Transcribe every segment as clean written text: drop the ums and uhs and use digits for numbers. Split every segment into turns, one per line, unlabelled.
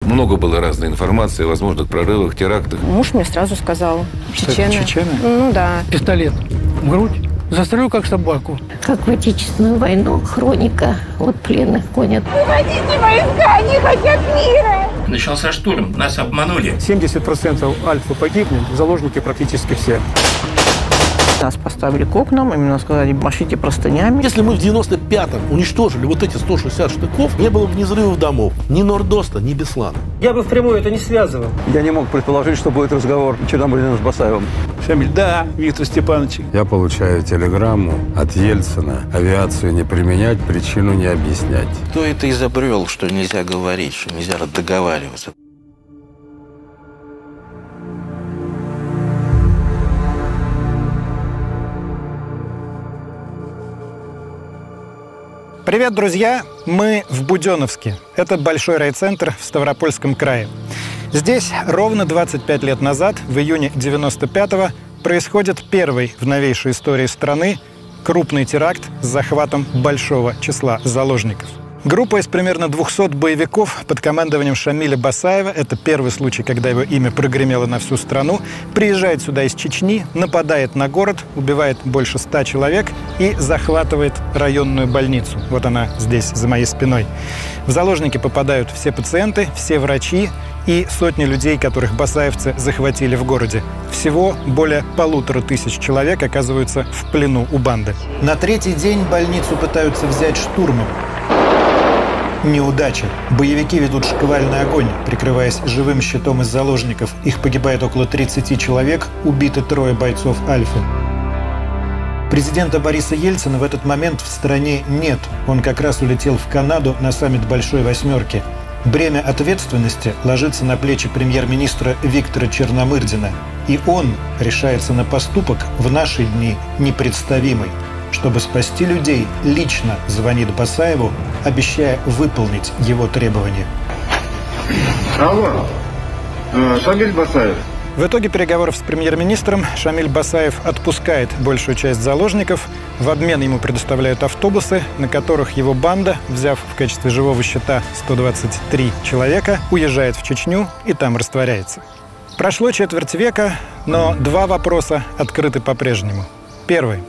Много было разной информации о возможных прорывах, терактах.
Муж мне сразу сказал: чечены.
Чечены?
Ну да.
Пистолет в грудь. Застрелю, как собаку.
Как в Отечественную войну. Хроника. Вот пленных гонят.
Выводите войска, они хотят мира.
Начался штурм, нас обманули.
70% Альфа погибнет, заложники практически все.
Нас поставили к окнам, именно сказали: машите простынями.
Если мы в 95-м уничтожили вот эти 160 штыков, не было бы ни взрывов домов, ни Нордоста, ни Беслана.
Я бы впрямую это не связывал.
Я не мог предположить, что будет разговор Черномырдина с Басаевым.
Шамиль: да, Виктор Степанович.
Я получаю телеграмму от Ельцина: авиацию не применять, причину не объяснять.
Кто это изобрел, что нельзя говорить, что нельзя договариваться?
Привет, друзья! Мы в Буденновске. Это большой райцентр в Ставропольском крае. Здесь ровно 25 лет назад, в июне 95-го, происходит первый в новейшей истории страны крупный теракт с захватом большого числа заложников. Группа из примерно 200 боевиков под командованием Шамиля Басаева, это первый случай, когда его имя прогремело на всю страну, приезжает сюда из Чечни, нападает на город, убивает больше 100 человек и захватывает районную больницу. Вот она здесь, за моей спиной. В заложники попадают все пациенты, все врачи и сотни людей, которых басаевцы захватили в городе. Всего более 1500 человек оказываются в плену у банды. На третий день больницу пытаются взять штурмом. Неудача. Боевики ведут шквальный огонь, прикрываясь живым щитом из заложников. Их погибает около 30 человек, убиты 3 бойцов Альфы. Президента Бориса Ельцина в этот момент в стране нет. Он как раз улетел в Канаду на саммит Большой Восьмерки. Бремя ответственности ложится на плечи премьер-министра Виктора Черномырдина. И он решается на поступок в наши дни непредставимый. Чтобы спасти людей, лично звонит Басаеву, обещая выполнить его требования.
Алло, Шамиль Басаев.
В итоге переговоров с премьер-министром Шамиль Басаев отпускает большую часть заложников. В обмен ему предоставляют автобусы, на которых его банда, взяв в качестве живого щита 123 человека, уезжает в Чечню и там растворяется. Прошло четверть века, но 2 вопроса открыты по-прежнему. Первый.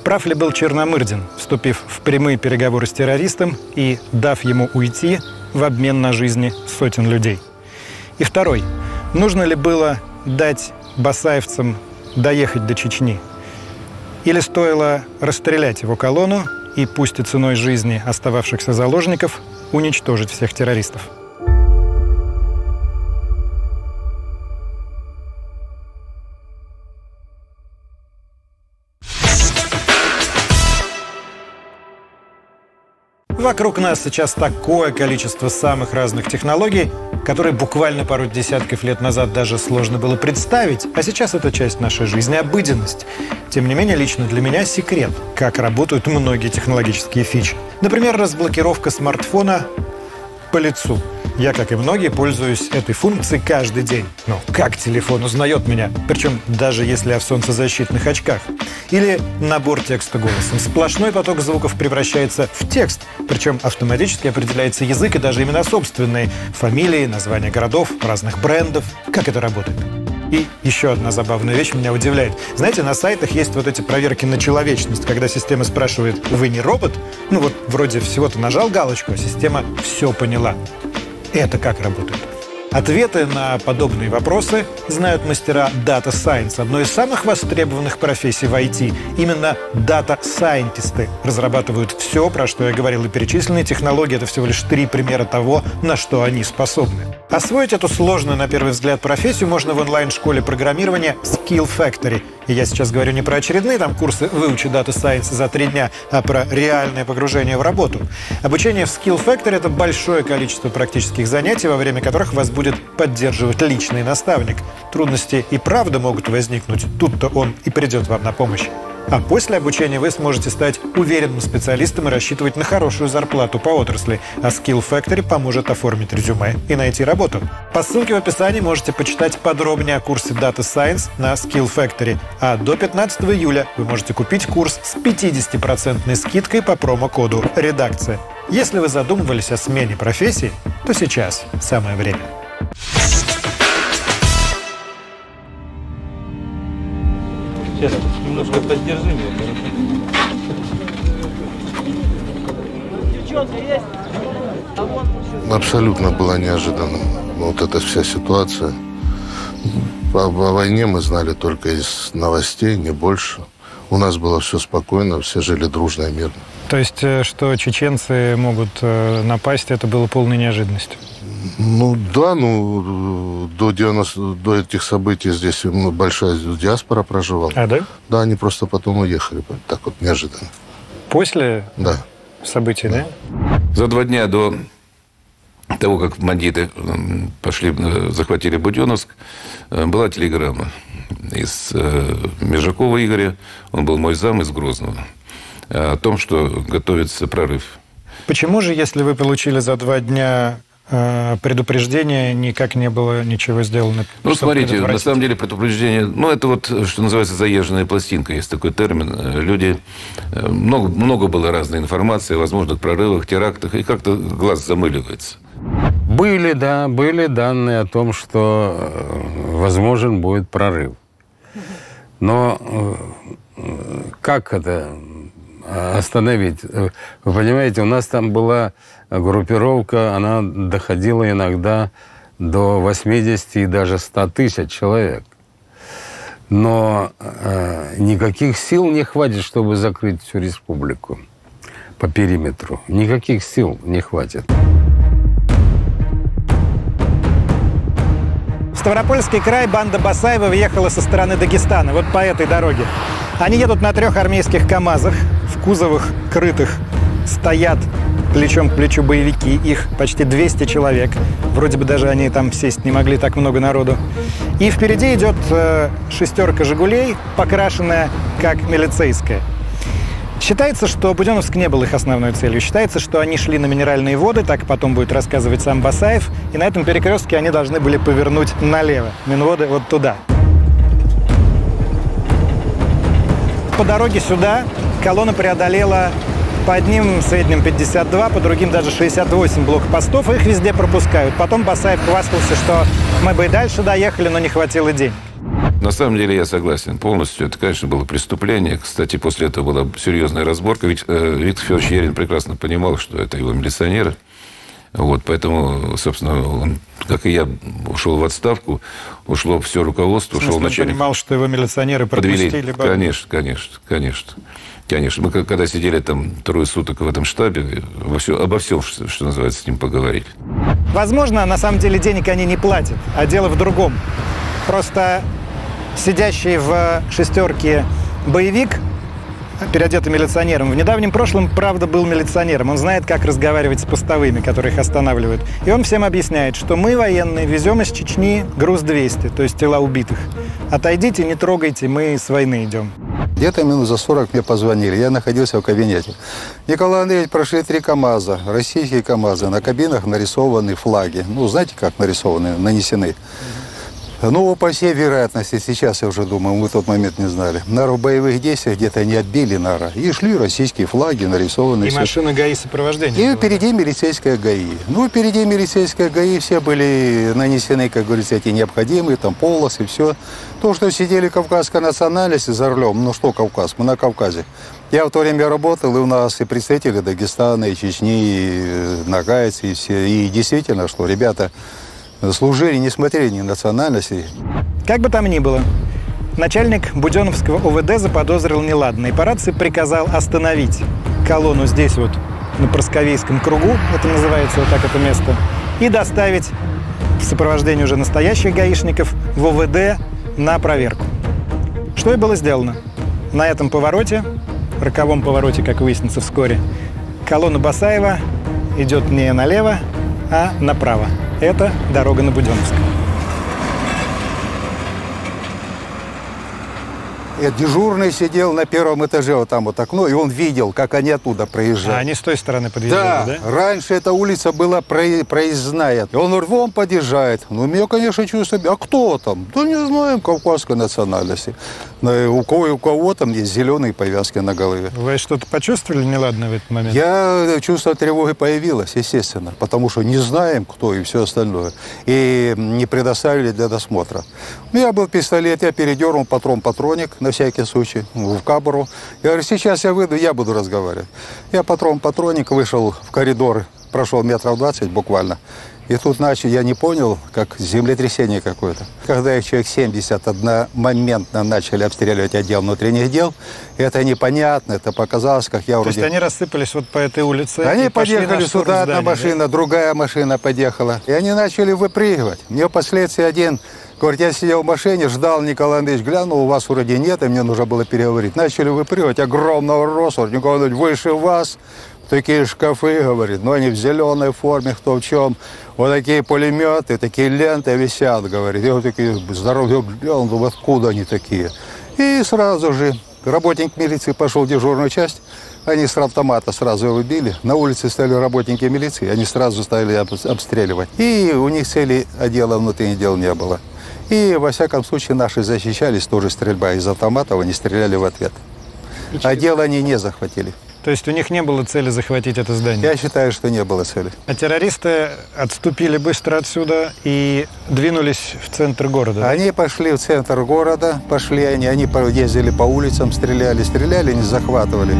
Прав ли был Черномырдин, вступив в прямые переговоры с террористом и дав ему уйти в обмен на жизни сотен людей? И второй. Нужно ли было дать басаевцам доехать до Чечни? Или стоило расстрелять его колонну и, пусть и ценой жизни остававшихся заложников, уничтожить всех террористов? Вокруг нас сейчас такое количество самых разных технологий, которые буквально пару десятков лет назад даже сложно было представить, а сейчас это часть нашей жизни, обыденность. Тем не менее, лично для меня секрет, как работают многие технологические фичи. Например, разблокировка смартфона по лицу. Я, как и многие, пользуюсь этой функцией каждый день. Но как телефон узнает меня? Причем даже если я в солнцезащитных очках. Или набор текста голосом. Сплошной поток звуков превращается в текст. Причем автоматически определяется язык и даже имена собственные. Фамилии, названия городов, разных брендов. Как это работает? И еще одна забавная вещь меня удивляет. Знаете, на сайтах есть вот эти проверки на человечность, когда система спрашивает: вы не робот? Ну вот вроде всего-то нажал галочку, а система все поняла. Это как работает? Ответы на подобные вопросы знают мастера Data Science, одной из самых востребованных профессий в IT. Именно дата-сайентисты разрабатывают все, про что я говорил, и перечисленные технологии — это всего лишь 3 примера того, на что они способны. Освоить эту сложную, на первый взгляд, профессию можно в онлайн-школе программирования Skill Factory. И я сейчас говорю не про очередные там курсы «Выучи Data Science за 3 дня», а про реальное погружение в работу. Обучение в Skill Factory — это большое количество практических занятий, во время которых вас будет поддерживать личный наставник. Трудности и правда могут возникнуть, тут-то он и придет вам на помощь. А после обучения вы сможете стать уверенным специалистом и рассчитывать на хорошую зарплату по отрасли. А Skill Factory поможет оформить резюме и найти работу. По ссылке в описании можете почитать подробнее о курсе Data Science на Skill Factory. А до 15 июля вы можете купить курс с 50% скидкой по промокоду «Редакция». Если вы задумывались о смене профессии, то сейчас самое время.
Сейчас, немножко поддержи меня.
Абсолютно было неожиданно. Вот эта вся ситуация. О войне мы знали только из новостей, не больше. У нас было все спокойно, все жили дружно и мирно.
То есть, что чеченцы могут напасть, это было полной неожиданностью?
Ну да, до этих событий здесь большая диаспора проживала.
А, да?
Да, они просто потом уехали, так вот неожиданно.
После событий, да?
За 2 дня до того, как бандиты захватили Буденновск, была телеграмма из Межакова Игоря, он был мой зам из Грозного, о том, что готовится прорыв.
Почему же, если вы получили за 2 дня предупреждение, никак не было ничего сделано?
Ну, смотрите, на самом деле предупреждение, это вот, что называется, заезженная пластинка, есть такой термин. Люди, много было разной информации о возможных прорывах, терактах, и как-то глаз замыливается.
Были данные о том, что возможен будет прорыв. Но как это остановить? Вы понимаете, у нас там была группировка, она доходила иногда до 80 и даже 100 тысяч человек. Но никаких сил не хватит, чтобы закрыть всю республику по периметру. Никаких сил не хватит.
В Ставропольский край банда Басаева въехала со стороны Дагестана, вот по этой дороге. Они едут на 3 армейских КАМАЗах, в кузовах крытых стоят плечом к плечу боевики, их почти 200 человек. Вроде бы даже они там сесть не могли, так много народу. И впереди идет 6 «Жигулей», покрашенная как милицейская. Считается, что Буденновск не был их основной целью. Считается, что они шли на Минеральные воды, так потом будет рассказывать сам Басаев. И на этом перекрестке они должны были повернуть налево. Минводы вот туда. По дороге сюда колонна преодолела по одним в среднем 52, по другим даже 68 блокпостов. Их везде пропускают. Потом Басаев хвастался, что мы бы и дальше доехали, но не хватило денег.
На самом деле я согласен полностью. Это, конечно, было преступление. Кстати, после этого была серьезная разборка. Ведь Виктор Федорович Ерин прекрасно понимал, что это его милиционеры. Вот, поэтому, собственно, он, как и я, ушел в отставку, ушло все руководство, ушел начальник.
Он понимал, что его милиционеры пропустили?
Конечно. Мы когда сидели там 2 суток в этом штабе, обо всем, что называется, с ним поговорили.
Возможно, на самом деле денег они не платят, а дело в другом. Просто сидящий в 6 боевик, переодетый милиционером, в недавнем прошлом, правда, был милиционером. Он знает, как разговаривать с постовыми, которые их останавливают. И он всем объясняет, что мы, военные, везем из Чечни груз 200, то есть тела убитых. Отойдите, не трогайте, мы с войны идем.
Где-то минут за 40 мне позвонили. Я находился в кабинете. Николай Андреевич, прошли 3 КАМАЗа, российские КАМАЗы. На кабинах нарисованы флаги. Ну, знаете, как нарисованы, нанесены. Ну, по всей вероятности, сейчас я уже думаю, мы в тот момент не знали. Нару в боевых действиях где-то они отбили Нара. И шли российские флаги, нарисованные.
И машина ГАИ сопровождения.
И впереди милицейская ГАИ. Ну, впереди милицейская ГАИ все были нанесены, как говорится, эти необходимые, там, полосы, все. То, что сидели кавказской национальности за рулем, ну что Кавказ, мы на Кавказе. Я в то время работал, и у нас и представители Дагестана, и Чечни, и нагайцы, и все. И действительно, что ребята служили, не смотрели ни национальности.
Как бы там ни было, начальник Буденновского ОВД заподозрил неладное. И по рации приказал остановить колонну здесь вот, на Просковейском кругу, это называется вот так это место, и доставить в сопровождении уже настоящих гаишников в ОВД на проверку. Что и было сделано. На этом повороте, роковом повороте, как выяснится вскоре, колонна Басаева идет не налево, а направо. Это дорога на Буденновск.
Дежурный сидел на 1-м этаже, вот там вот окно, и он видел, как они оттуда проезжают.
А они с той стороны подъезжали, да?
Да, раньше эта улица была проездная. И он рвом подъезжает. Ну, меня, конечно, чувствую, а кто там? Да не знаем, кавказской национальности. У кого там есть зеленые повязки на голове.
Вы что-то почувствовали неладное в этот момент?
Чувство тревоги появилось, естественно, потому что не знаем, кто и все остальное. И не предоставили для досмотра. У меня был пистолет, я передернул патроник на всякий случай в кобуру. Я говорю, сейчас я выйду, я буду разговаривать. Я патроник вышел в коридор, прошел метров 20 буквально. И тут я не понял, как землетрясение какое-то. Когда их человек 70 одномоментно начали обстреливать отдел внутренних дел, это непонятно, это показалось, как я вроде...
То есть они рассыпались вот по этой улице?
Они подъехали сюда, одна машина, да? Другая машина подъехала. И они начали выпрыгивать. Мне впоследствии один говорит, я сидел в машине, ждал, Николай Андреевич глянул, у вас вроде нет, и мне нужно было переговорить. Начали выпрыгивать, огромного роста, Николай Андреевич выше вас. Такие шкафы, говорит, но они в зеленой форме, кто в чем. Вот такие пулеметы, такие ленты висят, говорит. И вот такие здоровые, думаю, откуда они такие? И сразу же работник милиции пошел в дежурную часть. Они с автомата сразу его били. На улице стояли работники милиции, они сразу стали обстреливать. И у них цели отдела внутренних дел не было. И, во всяком случае, наши защищались, тоже стрельба из автоматов, они стреляли в ответ. А дело они не захватили.
То есть у них не было цели захватить это здание?
Я считаю, что не было цели.
А террористы отступили быстро отсюда и двинулись в центр города?
Они пошли в центр города, они ездили по улицам, стреляли, не захватывали.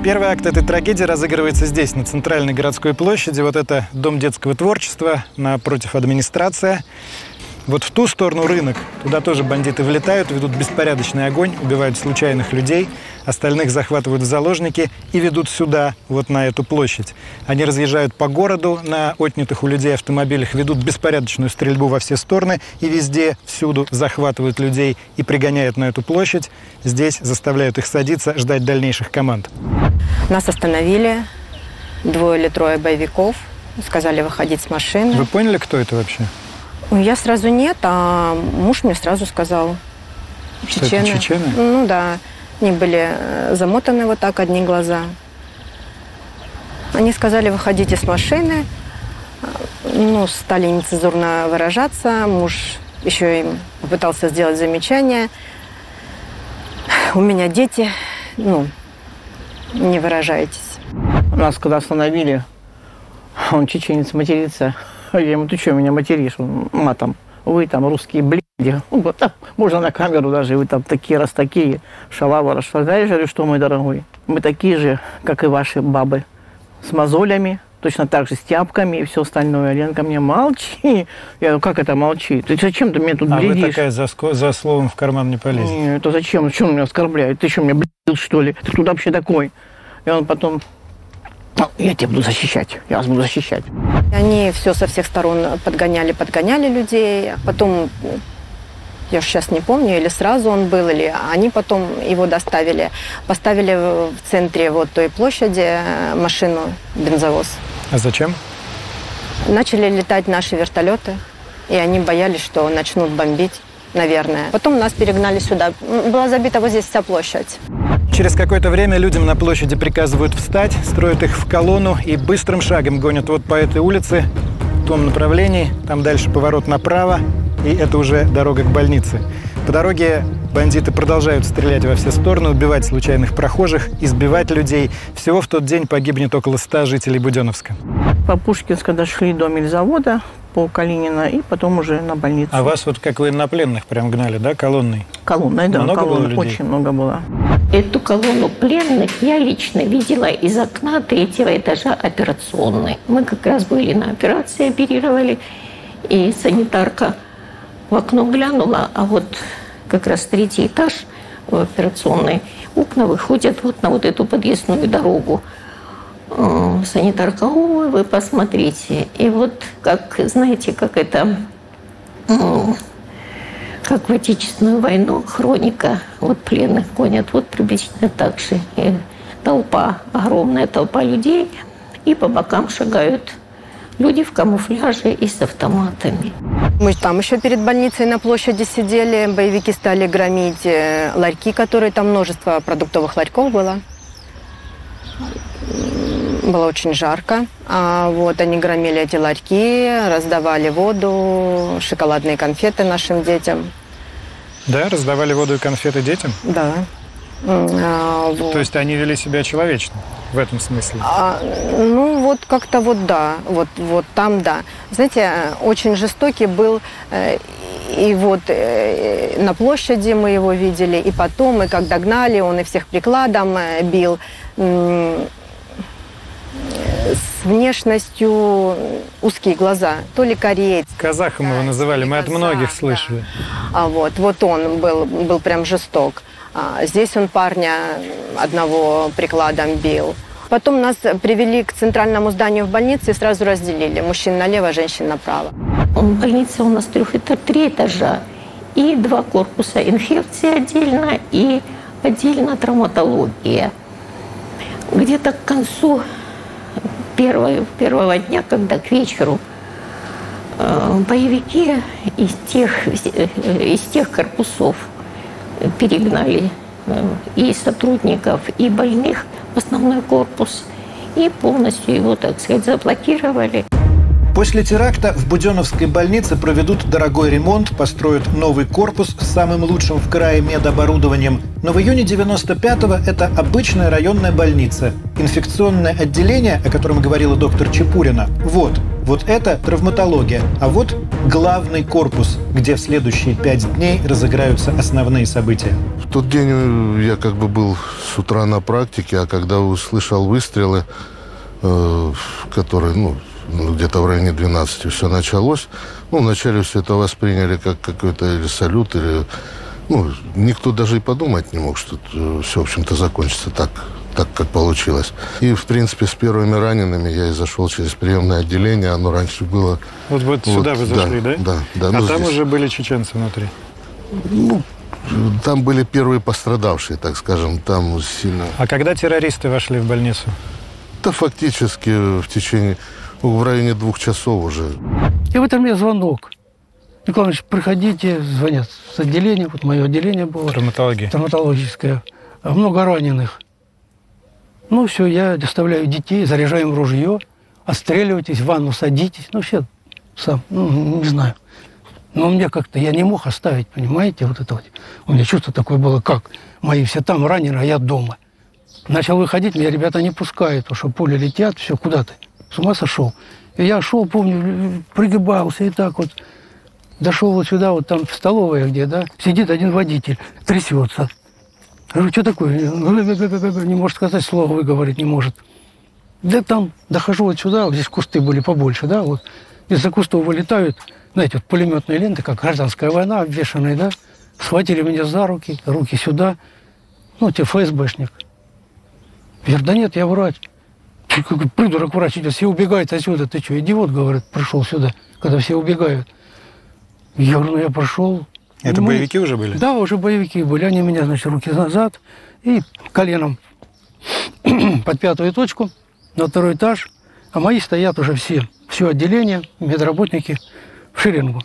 Первый акт этой трагедии разыгрывается здесь, на центральной городской площади. Вот это Дом детского творчества, напротив администрация. Вот в ту сторону рынок, туда тоже бандиты влетают, ведут беспорядочный огонь, убивают случайных людей, остальных захватывают в заложники и ведут сюда, вот на эту площадь. Они разъезжают по городу на отнятых у людей автомобилях, ведут беспорядочную стрельбу во все стороны и везде, всюду захватывают людей и пригоняют на эту площадь. Здесь заставляют их садиться, ждать дальнейших команд.
Нас остановили 2 или 3 боевиков, сказали выходить с машины.
Вы поняли, кто это вообще?
Я сразу нет, а муж мне сразу сказал.
Чечены. Что это, чечены?
Ну да, они были замотаны вот так, одни глаза. Они сказали, выходите с машины. Ну, стали нецензурно выражаться. Муж еще им попытался сделать замечание. У меня дети, ну, не выражайтесь.
Нас когда остановили, он чеченец матерится. Я ему, ты что, меня материшь матом? Вы там русские блядь. Можно на камеру даже, вы там такие, раз такие, шалава, знаешь, говорю, что, мой дорогой, мы такие же, как и ваши бабы, с мозолями, точно так же с тяпками и все остальное. Ленка мне, молчи. Я говорю, как это молчи? Ты зачем ты меня тут блядишь?
А вы такая за словом в карман не полезет?
Нет, это зачем? Что он меня оскорбляет? Ты что, меня блядил, что ли? Ты кто вообще такой? И он потом... Я тебя буду защищать, я вас буду защищать.
Они все со всех сторон подгоняли людей. Потом, я же сейчас не помню, или сразу он был, или они потом его доставили. Поставили в центре вот той площади машину, бензовоз.
А зачем?
Начали летать наши вертолеты, и они боялись, что начнут бомбить, наверное. Потом нас перегнали сюда. Была забита вот здесь вся площадь.
Через какое-то время людям на площади приказывают встать, строят их в колонну и быстрым шагом гонят вот по этой улице, в том направлении. Там дальше поворот направо, и это уже дорога к больнице. По дороге бандиты продолжают стрелять во все стороны, убивать случайных прохожих, избивать людей. Всего в тот день погибнет около 100 жителей Буденновска.
По Пушкинска дошли до мельзавода, по Калинина, и потом уже на больницу.
А вас вот как военнопленных прям гнали, да, колонной?
Колонной, да.
Много
колонной,
было людей?
Очень много было.
Эту колонну пленных я лично видела из окна 3-го этажа операционной. Мы как раз были на операции, оперировали, и санитарка в окно глянула, а вот как раз 3-й этаж в операционной, окна выходят вот на вот эту подъездную дорогу. Санитарка, ой, вы посмотрите. И вот, как, знаете, как это, как в Отечественную войну, хроника, вот пленных гонят, вот приблизительно так же. И толпа, огромная толпа людей, и по бокам шагают люди в камуфляже и с автоматами.
Мы там еще перед больницей на площади сидели, боевики стали громить ларьки, которые там множество продуктовых ларьков было. было очень жарко. Вот, они громили эти ларьки, раздавали воду, шоколадные конфеты нашим детям.
Да, раздавали воду и конфеты детям?
Да. Вот.
То есть они вели себя человечно в этом смысле?
Ну, вот как-то вот да, вот там да. Знаете, очень жестокий был, и вот на площади мы его видели, и потом, и как догнали, он и всех прикладом бил. С внешностью узкие глаза, то ли кореец.
Казахом его называли, мы от многих слышали.
Вот он был прям жесток. Здесь он парня одного прикладом бил. Потом нас привели к центральному зданию в больнице и сразу разделили. Мужчин налево, женщин направо.
Больница у нас 3 этажа. И 2 корпуса. Инфекция отдельно и отдельно травматология. Где-то к концу первого дня, когда к вечеру боевики из тех корпусов перегнали и сотрудников, и больных в основной корпус, и полностью его, так сказать, заблокировали.
После теракта в Буденновской больнице проведут дорогой ремонт, построят новый корпус с самым лучшим в крае медоборудованием. Но в июне 95-го это обычная районная больница. Инфекционное отделение, о котором говорила доктор Чепурина, вот это травматология. А вот главный корпус, где в следующие 5 дней разыграются основные события.
В тот день я как бы был с утра на практике, а когда услышал выстрелы, которые, где-то в районе 12 все началось. Вначале все это восприняли как какой-то или салют, или... никто даже и подумать не мог, что все, в общем-то, закончится так, как получилось. И, в принципе, с первыми ранеными я и зашел через приемное отделение. Оно раньше было...
Вот сюда вы зашли, да?
Да.
А там уже были чеченцы внутри?
Там были первые пострадавшие, так скажем, там сильно...
А когда террористы вошли в больницу?
Да, фактически в районе 2 часов уже.
И в этом мне звонок. Николай Иванович, приходите, звонят с отделения. Вот мое отделение было. Травматологическое. Много раненых. Все, я доставляю детей, заряжаем ружье, отстреливайтесь, в ванну садитесь. Все сам, не знаю. Но мне как-то, я не мог оставить, понимаете, вот это вот. У меня чувство такое было, как мои все там ранены, а я дома. Начал выходить, меня ребята не пускают, потому что пули летят, все, куда ты? С ума сошел. И я шел, помню, пригибался и так вот. Дошел вот сюда, вот там в столовой где, сидит один водитель, трясется. Говорю, что такое? Не может сказать слово, выговорить не может. Да там, дохожу вот сюда, вот здесь кусты были побольше, вот. Из-за кустов вылетают, знаете, вот пулеметные ленты, как гражданская война, обвешанные, Схватили меня за руки сюда. ФСБшник. Я говорю, да нет, я врач. Придурок врач идет, все убегают отсюда. Ты что, идиот, говорит, пришел сюда, когда все убегают. Я говорю, я пошел.
Это боевики уже были? Да,
уже боевики были. Они меня, руки назад и коленом под 5-ю точку на 2-й этаж. А мои стоят уже все отделение, медработники в шеренгу.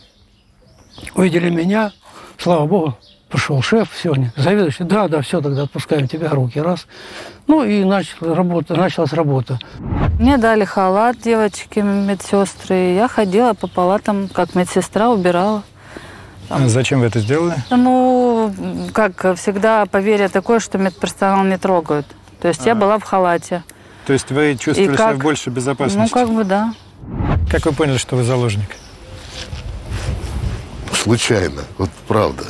Увидели меня, слава богу, пришел шеф сегодня, заведующий, да, все, тогда отпускаем тебя, руки, раз. И началась работа.
Мне дали халат девочки, медсестры, и я ходила по палатам, как медсестра, убирала.
Зачем вы это сделали?
Как всегда, поверье такое, что медперсонал не трогают. То есть я была в халате.
То есть вы чувствовали себя в большей безопасности?
Да.
Как вы поняли, что вы заложник?
Случайно, правда.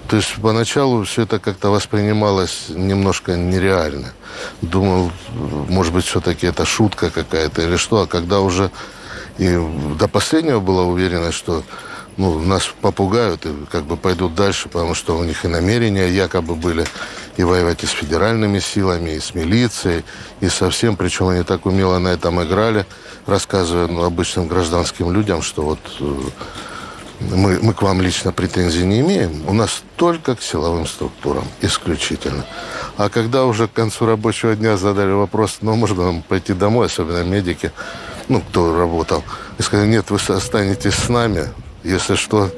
То есть поначалу все это как-то воспринималось немножко нереально. Думал, может быть, все-таки это шутка какая-то или что. А когда уже и до последнего была уверенность, что нас попугают и пойдут дальше, потому что у них и намерения якобы были и воевать и с федеральными силами, и с милицией, и со всем. Причем они так умело на этом играли, рассказывая обычным гражданским людям, что мы к вам лично претензий не имеем, у нас только к силовым структурам, исключительно. А когда уже к концу рабочего дня задали вопрос, можно нам пойти домой, особенно медики, кто работал, и сказали, нет, вы останетесь с нами, если что,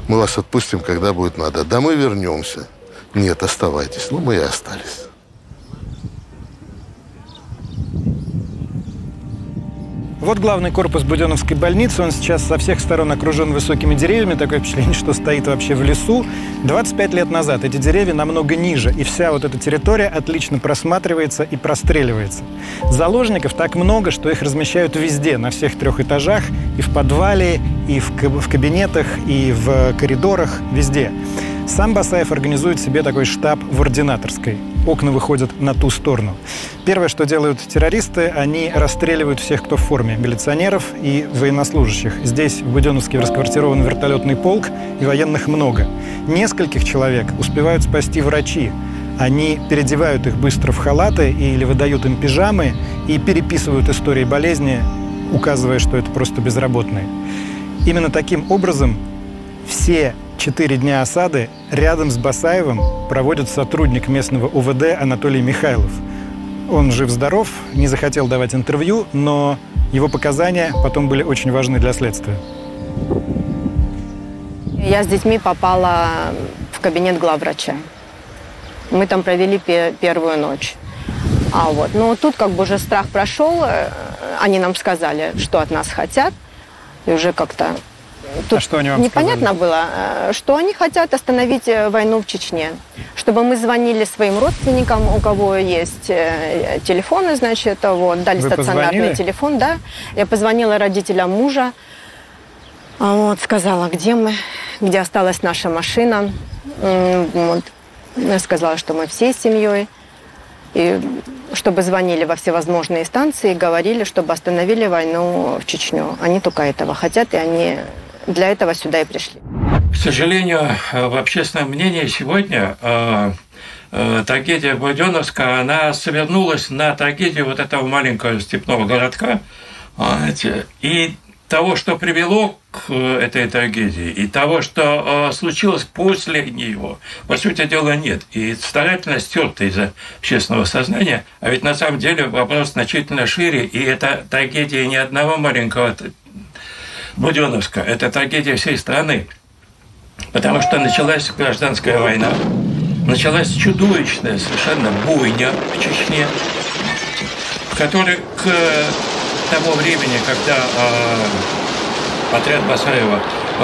мы вас отпустим, когда будет надо. Да мы вернемся. Нет, оставайтесь. Мы и остались.
Вот главный корпус Буденновской больницы. Он сейчас со всех сторон окружен высокими деревьями. Такое впечатление, что стоит вообще в лесу. 25 лет назад эти деревья намного ниже. И вся вот эта территория отлично просматривается и простреливается. Заложников так много, что их размещают везде, на всех 3 этажах. И в подвале, и в кабинетах, и в коридорах, везде. Сам Басаев организует себе такой штаб в ординаторской. Окна выходят на ту сторону. Первое, что делают террористы, они расстреливают всех, кто в форме. Милиционеров и военнослужащих. Здесь, в Буденновске, расквартирован вертолетный полк, и военных много. Нескольких человек успевают спасти врачи. Они переодевают их быстро в халаты или выдают им пижамы и переписывают истории болезни, указывая, что это просто безработные. Именно таким образом все 4 дня осады рядом с Басаевым проводит сотрудник местного УВД Анатолий Михайлов. Он жив-здоров, не захотел давать интервью, но его показания потом были очень важны для следствия.
Я с детьми попала в кабинет главврача. Мы там провели первую ночь. Но тут как бы уже страх прошел. Они нам сказали, что от нас хотят. И уже как-то... Тут
что они вам
непонятно
сказали?
было, что они хотят остановить войну в Чечне. Чтобы мы звонили своим родственникам, у кого есть телефоны, значит, дали
Вы
стационарный
позвонили?
телефон, да. Я позвонила родителям мужа, сказала, где мы, где осталась наша машина. Я сказала, что мы всей семьей. И чтобы звонили во всевозможные станции и говорили, чтобы остановили войну в Чечню. Они только этого хотят, и они для этого сюда и пришли.
К сожалению, в общественном мнении сегодня трагедия Буденновска, она свернулась на трагедию вот этого маленького степного городка. И того, что привело к этой трагедии, и того, что случилось после него, по сути дела, нет. И старательно стерто из общественного сознания. А ведь на самом деле вопрос значительно шире, и это трагедия не одного маленького Буденновска, это трагедия всей страны. Потому что началась гражданская война, началась чудовищная совершенно буйня в Чечне, в которой к тому времени, когда отряд Басаева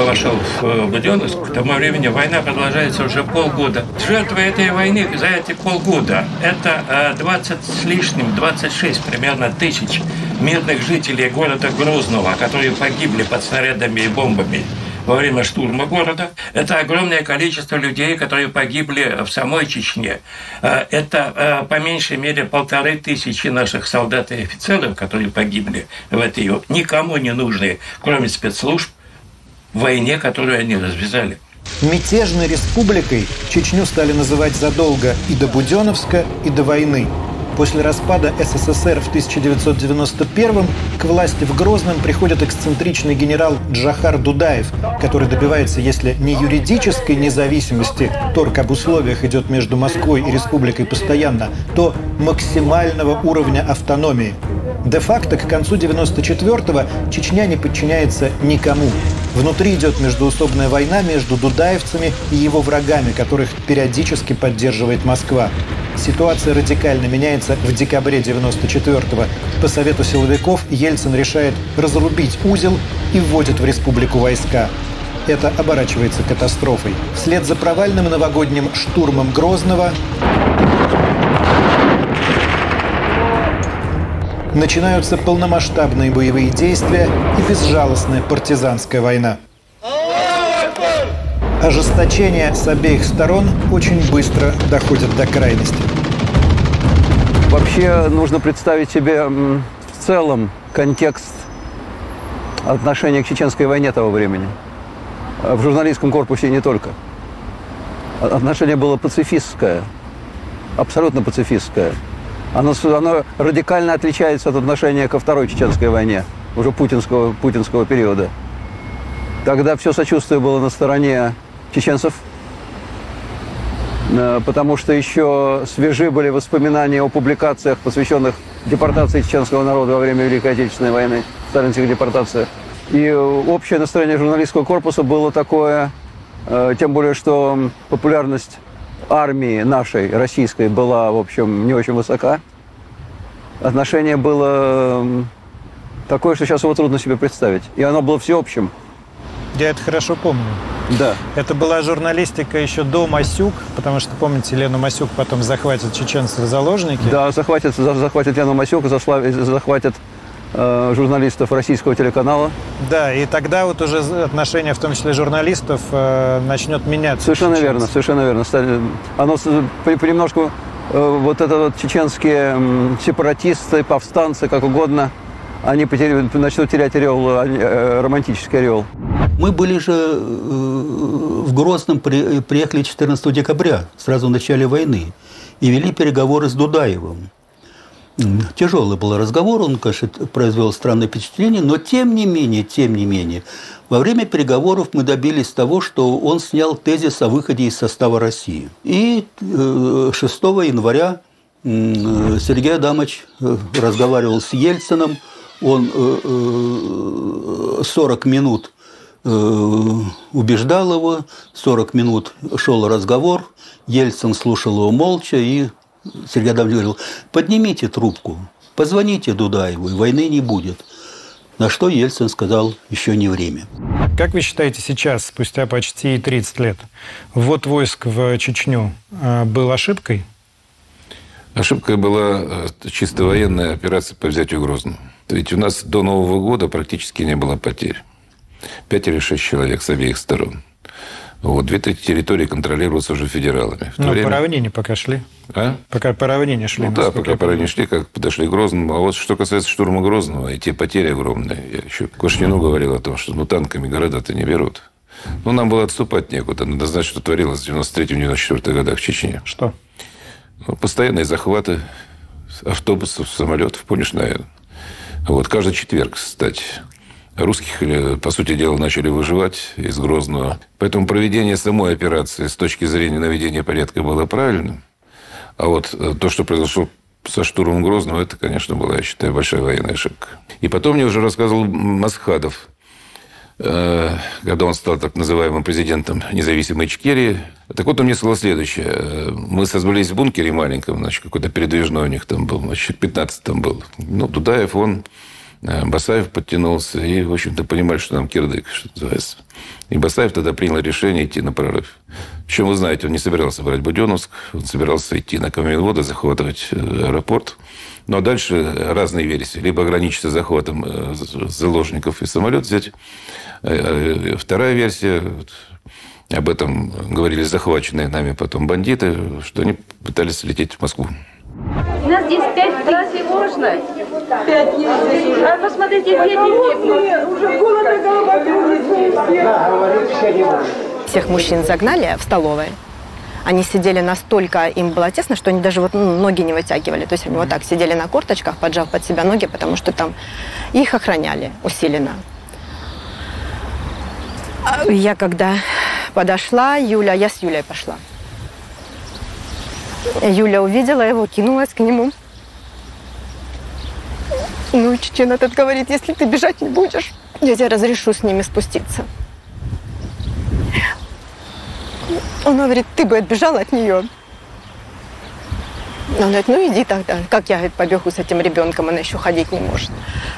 вошел в Буденновск, к тому времени война продолжается уже полгода. Жертвы этой войны за эти полгода – это 20 с лишним, 26 примерно тысяч мирных жителей города Грозного, которые погибли под снарядами и бомбами во время штурма города. Это огромное количество людей, которые погибли в самой Чечне. Это по меньшей мере 1500 наших солдат и офицеров, которые погибли в этой никому не нужной, кроме спецслужб, войне, которую они развязали.
Мятежной республикой Чечню стали называть задолго и до Буденновска, и до войны. После распада СССР в 1991-м к власти в Грозном приходит эксцентричный генерал Джохар Дудаев, который добивается, если не юридической независимости, торг об условиях идет между Москвой и республикой постоянно, то максимального уровня автономии. Де-факто к концу 1994-го Чечня не подчиняется никому. Внутри идет междоусобная война между дудаевцами и его врагами, которых периодически поддерживает Москва. Ситуация радикально меняется в декабре 1994-го. По совету силовиков Ельцин решает разрубить узел и вводит в республику войска. Это оборачивается катастрофой. Вслед за провальным новогодним штурмом Грозного начинаются полномасштабные боевые действия и безжалостная партизанская война. Ожесточение с обеих сторон очень быстро доходит до крайности.
Вообще нужно представить себе в целом контекст отношения к чеченской войне того времени. В журналистском корпусе не только. Отношение было пацифистское, абсолютно пацифистское. Оно радикально отличается от отношения ко второй чеченской войне, уже путинского периода. Тогда все сочувствие было на стороне чеченцев, потому что еще свежи были воспоминания о публикациях, посвященных депортации чеченского народа во время Великой Отечественной войны, сталинских депортациях. И общее настроение журналистского корпуса было такое, тем более, что популярность армии нашей, российской, была, в общем, не очень высока. Отношение было Такое, что сейчас его трудно себе представить. И оно было всеобщим.
Я это хорошо помню.
Да.
Это была журналистика еще до Масюк, потому что, помните, Лену Масюк потом захватят чеченцы в заложники.
Да, захватят Лену Масюк, захватят журналистов российского телеканала.
Да, и тогда вот уже отношение, в том числе журналистов, начнет меняться.
Совершенно верно, совершенно верно. Оно понемножку, вот это вот чеченские сепаратисты, повстанцы, как угодно, они начнут терять романтический ореол.
Мы были же в Грозном, приехали 14 декабря, сразу в начале войны, и вели переговоры с Дудаевым. Тяжелый был разговор, он, конечно, произвел странное впечатление, но тем не менее, во время переговоров мы добились того, что он снял тезис о выходе из состава России. И 6 января Сергей Адамович разговаривал с Ельциным, он 40 минут убеждал его, 40 минут шел разговор, Ельцин слушал его молча, и Сергей Адамович говорил: поднимите трубку, позвоните Дудаеву, и войны не будет. На что Ельцин сказал: еще не время.
Как вы считаете, сейчас, спустя почти 30 лет, ввод войск в Чечню был ошибкой?
Ошибкой была чисто военная операция по взятию Грозного. Ведь у нас до Нового года практически не было потерь. 5 или 6 человек с обеих сторон. Вот, 2/3 территории контролируются уже федералами.
Но по равнине пока шли.
А?
Пока по равнине шли.
Ну да, пока по равнине шли, как подошли к Грозному. А вот что касается штурма Грозного, и те потери огромные. Я еще Кошнину говорил о том, что танками города-то не берут. Но нам было отступать некуда. Надо знать, что творилось в 93-94 годах в Чечне.
Что?
Постоянные захваты автобусов, самолетов. Помнишь, наверное? Вот, каждый четверг, кстати. Русских, по сути дела, начали выживать из Грозного. Поэтому проведение самой операции с точки зрения наведения порядка было правильным. А вот то, что произошло со штурмом Грозного, это, конечно, была, я считаю, большая военная ошибка. И потом мне уже рассказывал Масхадов, когда он стал так называемым президентом независимой Ичкерии. Так вот, он мне сказал следующее. Мы созвались в бункере маленьком, значит, какой-то передвижной у них там был, значит, 15 там был. Дудаев, он... Басаев подтянулся, и, в общем-то, понимали, что нам кирдык, что называется. И Басаев тогда принял решение идти на прорыв. Причем, вы знаете, он не собирался брать Буденновск, он собирался идти на Каменводы, захватывать аэропорт. Но дальше разные версии. Либо ограничиться захватом заложников и самолет взять. Вторая версия, об этом говорили захваченные нами потом бандиты, что они пытались лететь в Москву.
У нас здесь 5 тысяч можно. 5 нельзя. А посмотрите, где уже голодная голова кружится.
Всех мужчин загнали в столовой. Они сидели настолько, им было тесно, что они даже ноги не вытягивали. То есть они вот так сидели на корточках, поджав под себя ноги, потому что там их охраняли усиленно. Я когда подошла, я с Юлей пошла. Юля увидела его, кинулась к нему. Ну, чечен этот говорит: если ты бежать не будешь, я тебе разрешу с ними спуститься. Он говорит: ты бы отбежала от нее. Он говорит: ну иди тогда. Как я, говорит, побегу с этим ребенком, она еще ходить не может.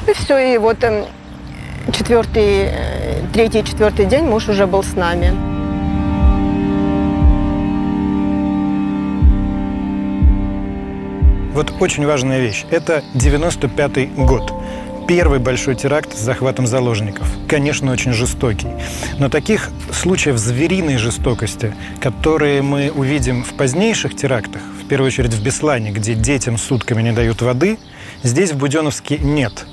И все, и вот 3-4 день муж уже был с нами.
Вот очень важная вещь. Это 95-й год. Первый большой теракт с захватом заложников. Конечно, очень жестокий. Но таких случаев звериной жестокости, которые мы увидим в позднейших терактах, в первую очередь в Беслане, где детям сутками не дают воды, здесь, в Буденновске, нет.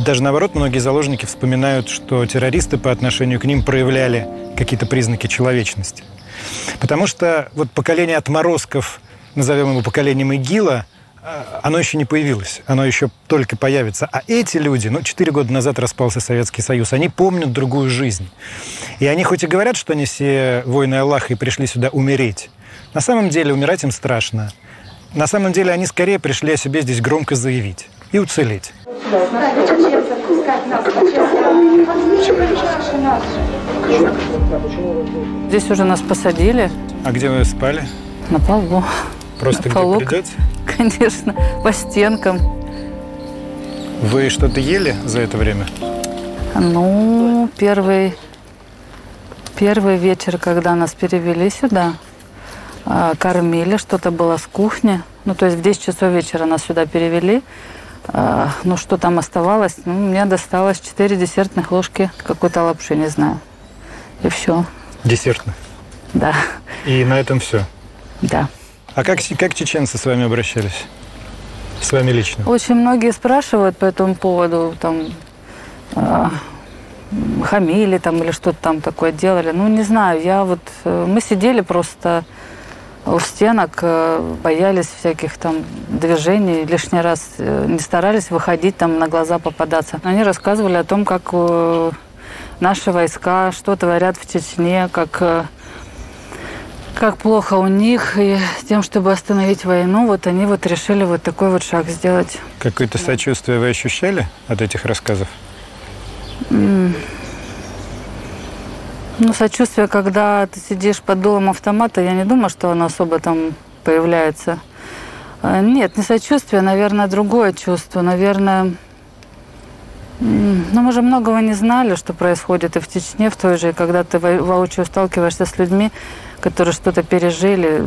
Даже наоборот, многие заложники вспоминают, что террористы по отношению к ним проявляли какие-то признаки человечности. Потому что вот поколение отморозков, назовем его поколением ИГИЛа, оно еще не появилось, оно еще только появится. А эти люди, 4 года назад распался Советский Союз, они помнят другую жизнь. И они хоть и говорят, что они все воины Аллаха и пришли сюда умереть, на самом деле умирать им страшно. На самом деле они скорее пришли о себе здесь громко заявить и уцелеть.
Здесь уже нас посадили.
А где вы спали?
На полу.
Просто
на полу,
где придете?
Конечно, по стенкам.
Вы что-то ели за это время?
Ну, первый вечер, когда нас перевели сюда, кормили, что-то было с кухни. Ну, то есть в 10 часов вечера нас сюда перевели. Ну, что там оставалось? Ну, мне досталось 4 десертных ложки какой-то лапши, не знаю. И все.
Десертных?
Да.
И на этом все?
Да.
А как чеченцы с вами обращались? С вами лично?
Очень многие спрашивают по этому поводу, там, хамили там или что-то там такое делали. Ну, не знаю, мы сидели просто у стенок, боялись всяких там движений, лишний раз не старались выходить там на глаза попадаться. Они рассказывали о том, как наши войска, что творят в Чечне, как плохо у них, и с тем, чтобы остановить войну, вот они вот решили вот такой вот шаг сделать.
Какое-то сочувствие вы ощущали от этих рассказов?
Ну, сочувствие, когда ты сидишь под дулом автомата, я не думаю, что оно особо там появляется. Нет, не сочувствие, наверное, другое чувство. Наверное, мы же многого не знали, что происходит и в Чечне, в той же, и когда ты воочию сталкиваешься с людьми, которые что-то пережили.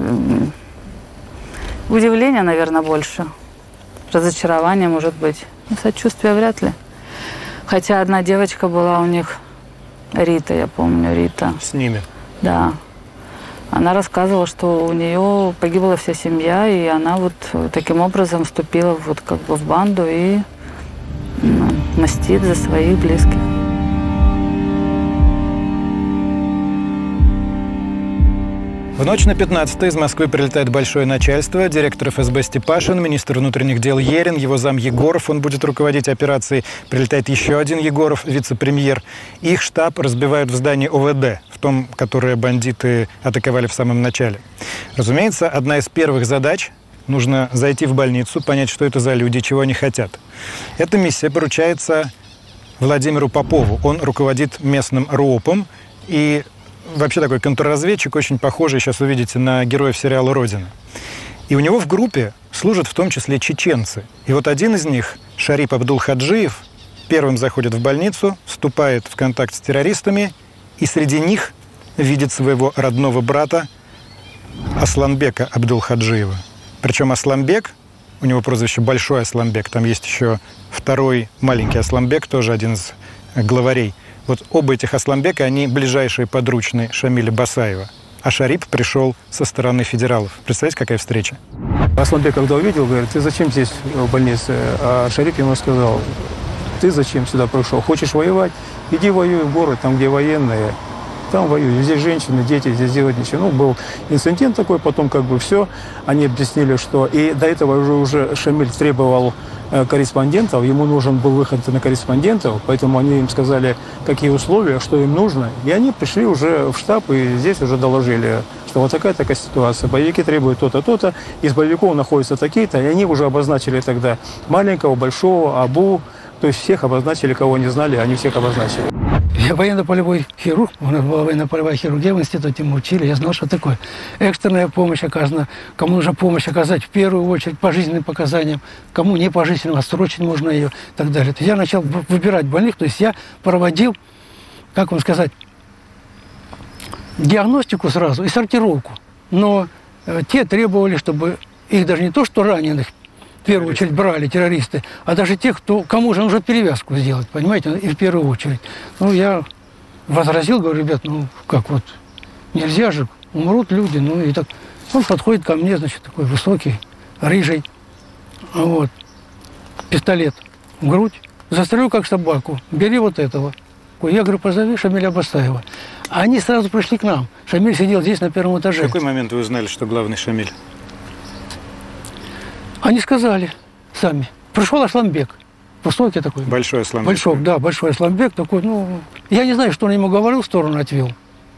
Удивление, наверное, больше. Разочарование, может быть. Но сочувствие вряд ли. Хотя одна девочка была у них, Рита, я помню, Рита.
С ними?
Да. Она рассказывала, что у нее погибла вся семья, и она вот таким образом вступила вот как бы в банду и мстит за своих близких.
В ночь на 15-е из Москвы прилетает большое начальство, директор ФСБ Степашин, министр внутренних дел Ерин, его зам Егоров, он будет руководить операцией. Прилетает еще один Егоров, вице-премьер. Их штаб разбивают в здании ОВД, в том, которое бандиты атаковали в самом начале. Разумеется, одна из первых задач – нужно зайти в больницу, понять, что это за люди, чего они хотят. Эта миссия поручается Владимиру Попову. Он руководит местным РУОПом и вообще такой контрразведчик, очень похожий, сейчас увидите, на героев сериала «Родина». И у него в группе служат в том числе чеченцы. И вот один из них, Шарип Абдулхаджиев, первым заходит в больницу, вступает в контакт с террористами, и среди них видит своего родного брата Асланбека Абдулхаджиева. Причем Асланбек, у него прозвище Большой Асланбек, там есть еще второй маленький Асланбек, тоже один из главарей. Вот оба этих Асланбека, они ближайшие подручные Шамиля Басаева. А Шарип пришел со стороны федералов. Представляете, какая встреча?
Асланбек, когда увидел, говорит: ты зачем здесь в больнице? А Шарип ему сказал: ты зачем сюда пришел? Хочешь воевать? Иди воюй в город, там, где военные. Там воюют. Здесь женщины, дети, здесь делать ничего. Ну, был инцидент такой, потом как бы все. Они объяснили, что... И до этого уже Шамиль требовал корреспондентов, ему нужен был выход на корреспондентов, поэтому они им сказали, какие условия, что им нужно. И они пришли уже в штаб и здесь уже доложили, что вот такая ситуация. Боевики требуют то-то, то-то, из боевиков находятся такие-то, и они уже обозначили тогда маленького, большого, Абу, то есть всех обозначили, кого не знали, они всех обозначили.
Я военно-полевой хирург, у нас была военно-полевая хирургия в институте, мы учили, я знал, что такое экстренная помощь оказана, кому нужно помощь оказать в первую очередь по жизненным показаниям, кому не по жизненным, отсрочить можно ее и так далее. То есть я начал выбирать больных, то есть я проводил, как вам сказать, диагностику сразу и сортировку. Но те требовали, чтобы их даже не то, что раненых, в первую очередь брали террористы, а даже тех, кому же нужно перевязку сделать, понимаете, и в первую очередь. Ну, я возразил, говорю: ребят, ну, как вот, нельзя же, умрут люди, ну, и так. Он подходит ко мне, значит, такой высокий, рыжий, вот, пистолет в грудь, застрелю как собаку, бери вот этого. Я говорю: позови Шамиля Басаева. А они сразу пришли к нам. Шамиль сидел здесь на первом этаже.
В какой момент вы узнали, что главный Шамиль?
Они сказали сами. Пришел Асланбек, высокий такой.
Большой Асланбек.
Большой, да, большой Асланбек такой, ну... Я не знаю, что он ему говорил, в сторону отвел.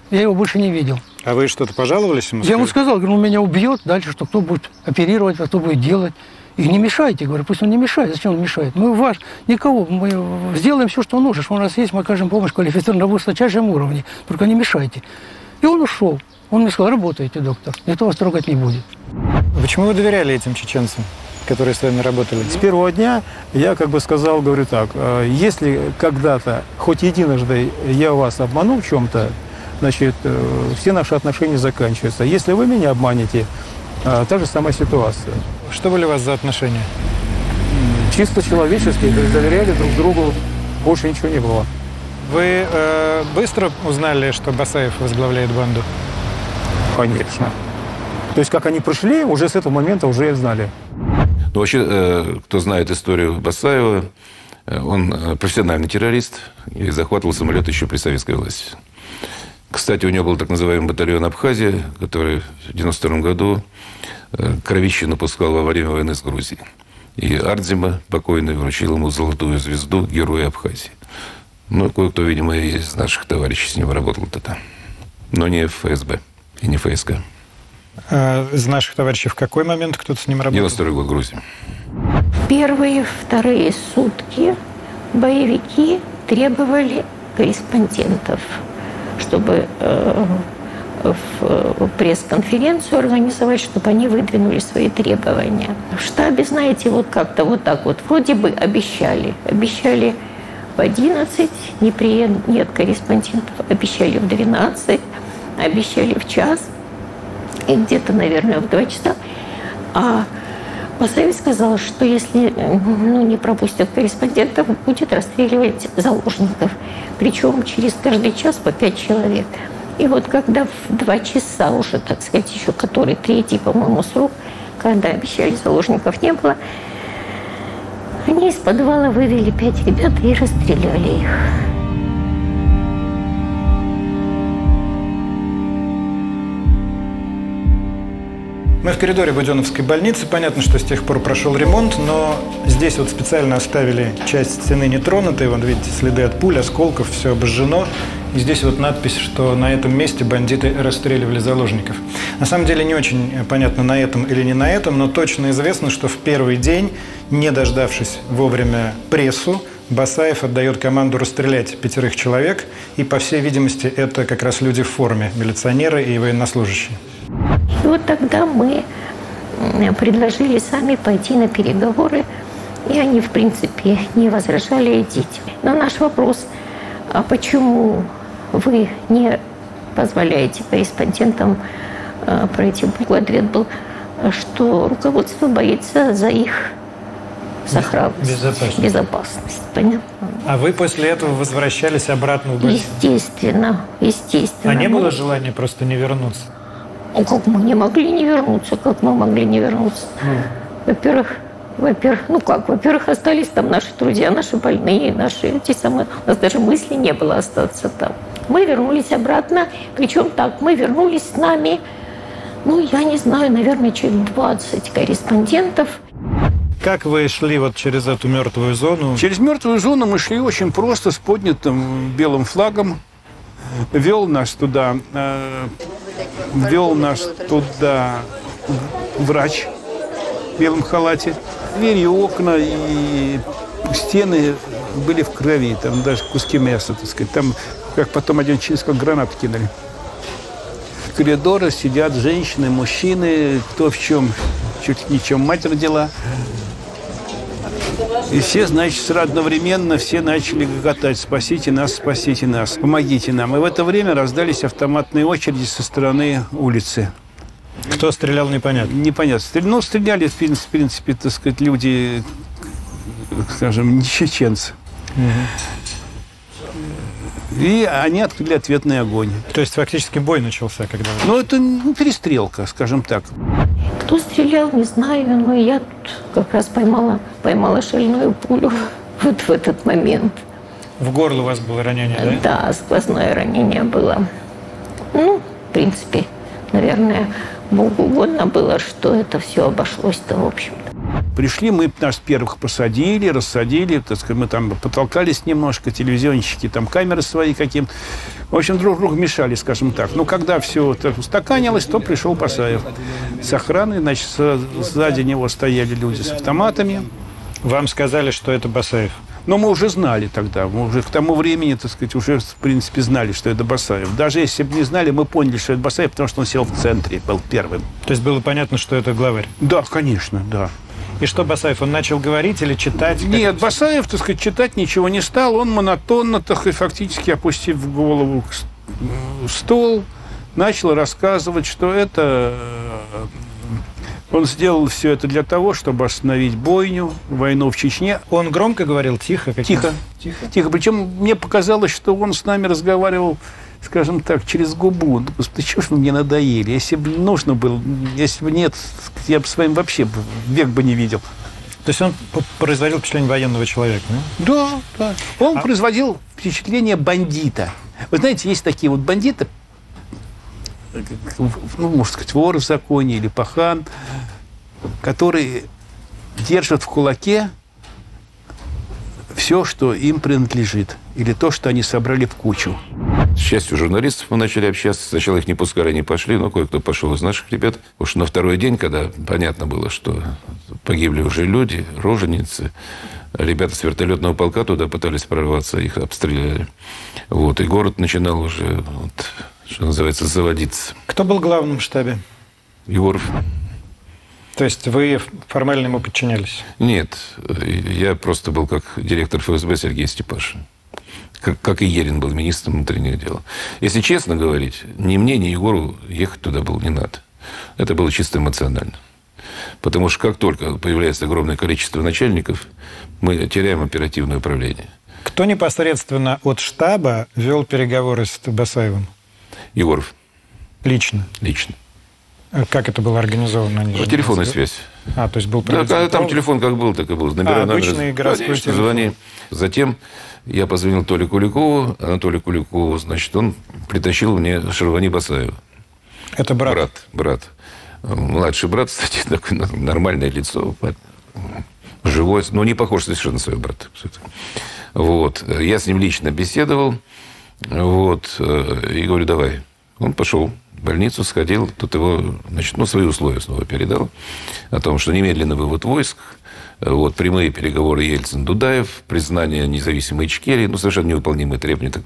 Я его больше не видел.
А вы что-то пожаловались ему?
Я ему сказал, говорю: он меня убьет, дальше что, кто будет оперировать, кто будет делать. И не мешайте, говорю, пусть он не мешает. Зачем он мешает? Мы никого, мы сделаем все, что нужно. Что у нас есть, мы окажем помощь квалифицированной на высочайшем уровне. Только не мешайте. И он ушел. Он мне сказал: работайте, доктор, никто вас трогать не будет.
Почему вы доверяли этим чеченцам? которые с вами работали?
С первого дня я как бы сказал, говорю так, если когда-то, хоть единожды я вас обману в чем-то, значит, все наши отношения заканчиваются. Если вы меня обманете, та же самая ситуация.
Что были у вас за отношения?
Чисто человеческие, доверяли друг другу, больше ничего не было.
Вы быстро узнали, что Басаев возглавляет банду?
Конечно. То есть, как они пришли, уже с этого момента уже знали.
Ну, вообще, кто знает историю Басаева, он профессиональный террорист и захватывал самолет еще при советской власти. Кстати, у него был так называемый батальон Абхазия, который в 1992 году кровище напускал во время войны с Грузией. И Ардзима покойный вручил ему золотую звезду Героя Абхазии. Ну, кое-кто, видимо, из наших товарищей с ним работал-то там. Но не в ФСБ и не ФСК.
Из наших товарищей в какой момент кто-то с ним работал?
92 год, Грузия.
Первые, вторые сутки боевики требовали корреспондентов, чтобы в пресс-конференцию организовать, чтобы они выдвинули свои требования. В штабе, знаете, вот как-то вот так вот, вроде бы обещали в 11, нет корреспондентов, обещали в 12, обещали в час, и где-то, наверное, в 2 часа. А Басаев сказал, что если не пропустят корреспондентов, будет расстреливать заложников. Причем через каждый час по 5 человек. И вот когда в 2 часа уже, так сказать, еще который 3-й, по-моему, срок, когда обещали, заложников не было, они из подвала вывели 5 ребят и расстреляли их.
Мы в коридоре Буденновской больницы. Понятно, что с тех пор прошел ремонт, но здесь вот специально оставили часть стены нетронутой. Вон, видите, следы от пуль, осколков, все обожжено. И здесь вот надпись, что на этом месте бандиты расстреливали заложников. На самом деле не очень понятно, на этом или не на этом, но точно известно, что в первый день, не дождавшись вовремя прессу, Басаев отдает команду расстрелять 5 человек. И, по всей видимости, это как раз люди в форме, милиционеры и военнослужащие.
И вот тогда мы предложили сами пойти на переговоры, и они, в принципе, не возражали, идите. Но наш вопрос, а почему вы не позволяете корреспондентам пройти в буквоответ был, что руководство боится за их сохранность, безопасность. Понятно?
А вы после этого возвращались обратно в больницу?
Естественно.
А не было желания просто не вернуться?
Как мы не могли не вернуться? Как мы могли не вернуться? Во-первых, остались там наши друзья, наши больные, наши те самые. У нас даже мысли не было остаться там. Мы вернулись обратно, причем так, мы вернулись с нами, я не знаю, наверное, человек 20 корреспондентов.
Как вы шли вот через эту мертвую зону?
Через мертвую зону мы шли очень просто, с поднятым белым флагом. Вел нас туда врач в белом халате. Двери, окна и стены были в крови. Там даже куски мяса, так сказать. Там, как потом один через как гранату кинули. В коридорах сидят женщины, мужчины, кто в чем, чуть ли не чем мать родила. И все, значит, одновременно все начали гоготать: спасите нас, помогите нам. И в это время раздались автоматные очереди со стороны улицы.
Кто стрелял, непонятно?
Непонятно. Стреляли, в принципе, так сказать, люди, скажем, не чеченцы. И они открыли ответный огонь.
То есть фактически бой начался, когда...
это перестрелка, скажем так.
Кто стрелял, не знаю, но я тут как раз поймала шальную пулю вот в этот момент.
В горло у вас было ранение, да?
Да, сквозное ранение было. В принципе, наверное, Богу угодно было, что это все обошлось-то, в общем-то.
Пришли, мы нас первых посадили, рассадили, так сказать, мы там потолкались немножко, телевизионщики, там камеры свои каким. В общем, друг другу мешали, скажем так. Когда все это устаканилось, то пришел Басаев с охраной, значит, сзади него стояли люди с автоматами.
Вам сказали, что это Басаев?
Но мы уже знали тогда, мы уже к тому времени, так сказать, уже, в принципе, знали, что это Басаев. Даже если бы не знали, мы поняли, что это Басаев, потому что он сел в центре, был первым.
То есть было понятно, что это главарь?
Да, конечно, да.
И что Басаев, он начал говорить или читать?
Нет, Басаев, так сказать, читать ничего не стал. Он монотонно, так и фактически опустив голову в стол, начал рассказывать, что это... Он сделал все это для того, чтобы остановить бойню, войну в Чечне.
Он громко говорил, тихо?
Тихо. Причем мне показалось, что он с нами разговаривал, скажем так, через губу. Господи, чего ж вы мне надоели? Если бы нужно было, если бы нет, я бы с вами вообще век бы не видел.
То есть он производил впечатление военного человека,
да? Да. Он производил впечатление бандита. Вы знаете, есть такие вот бандиты, ну, можно сказать, воры в законе или пахан, которые держат в кулаке все, что им принадлежит, или то, что они собрали в кучу.
С частью журналистов мы начали общаться. Сначала их не пускали, не пошли, но кое-кто пошел из наших ребят. Потому что на второй день, когда понятно было, что погибли уже люди, роженицы, ребята с вертолетного полка туда пытались прорваться, их обстреляли. Вот, и город начинал уже, вот, что называется, заводиться.
Кто был главным в штабе?
Егоров.
То есть вы формально ему подчинялись?
Нет, я просто был как директор ФСБ Сергей Степашин. Как и Ерин был министром внутренних дел. Если честно говорить, ни мне, ни Егору ехать туда было не надо. Это было чисто эмоционально. Потому что как только появляется огромное количество начальников, мы теряем оперативное управление.
Кто непосредственно от штаба вел переговоры с Басаевым?
Егоров.
Лично?
Лично.
Как это было организовано?
Телефонная связь.
То есть был
да, там телефон как был, так и был.
Обычный городской
телефон. Звони. Затем я позвонил Толе Куликову. Анатолию Куликову, значит, он притащил мне Шервани Басаева.
Это брат?
Брат. Младший брат, кстати, такое нормальное лицо. Живой, но не похож совершенно на своего брата. Вот. Я с ним лично беседовал. Вот. И говорю, давай. Он пошел в больницу, сходил. Тут его, значит, свои условия снова передал. О том, что немедленно вывод войск. Вот, прямые переговоры Ельцин-Дудаев, признание независимой Ичкерии, совершенно невыполнимые требования, так,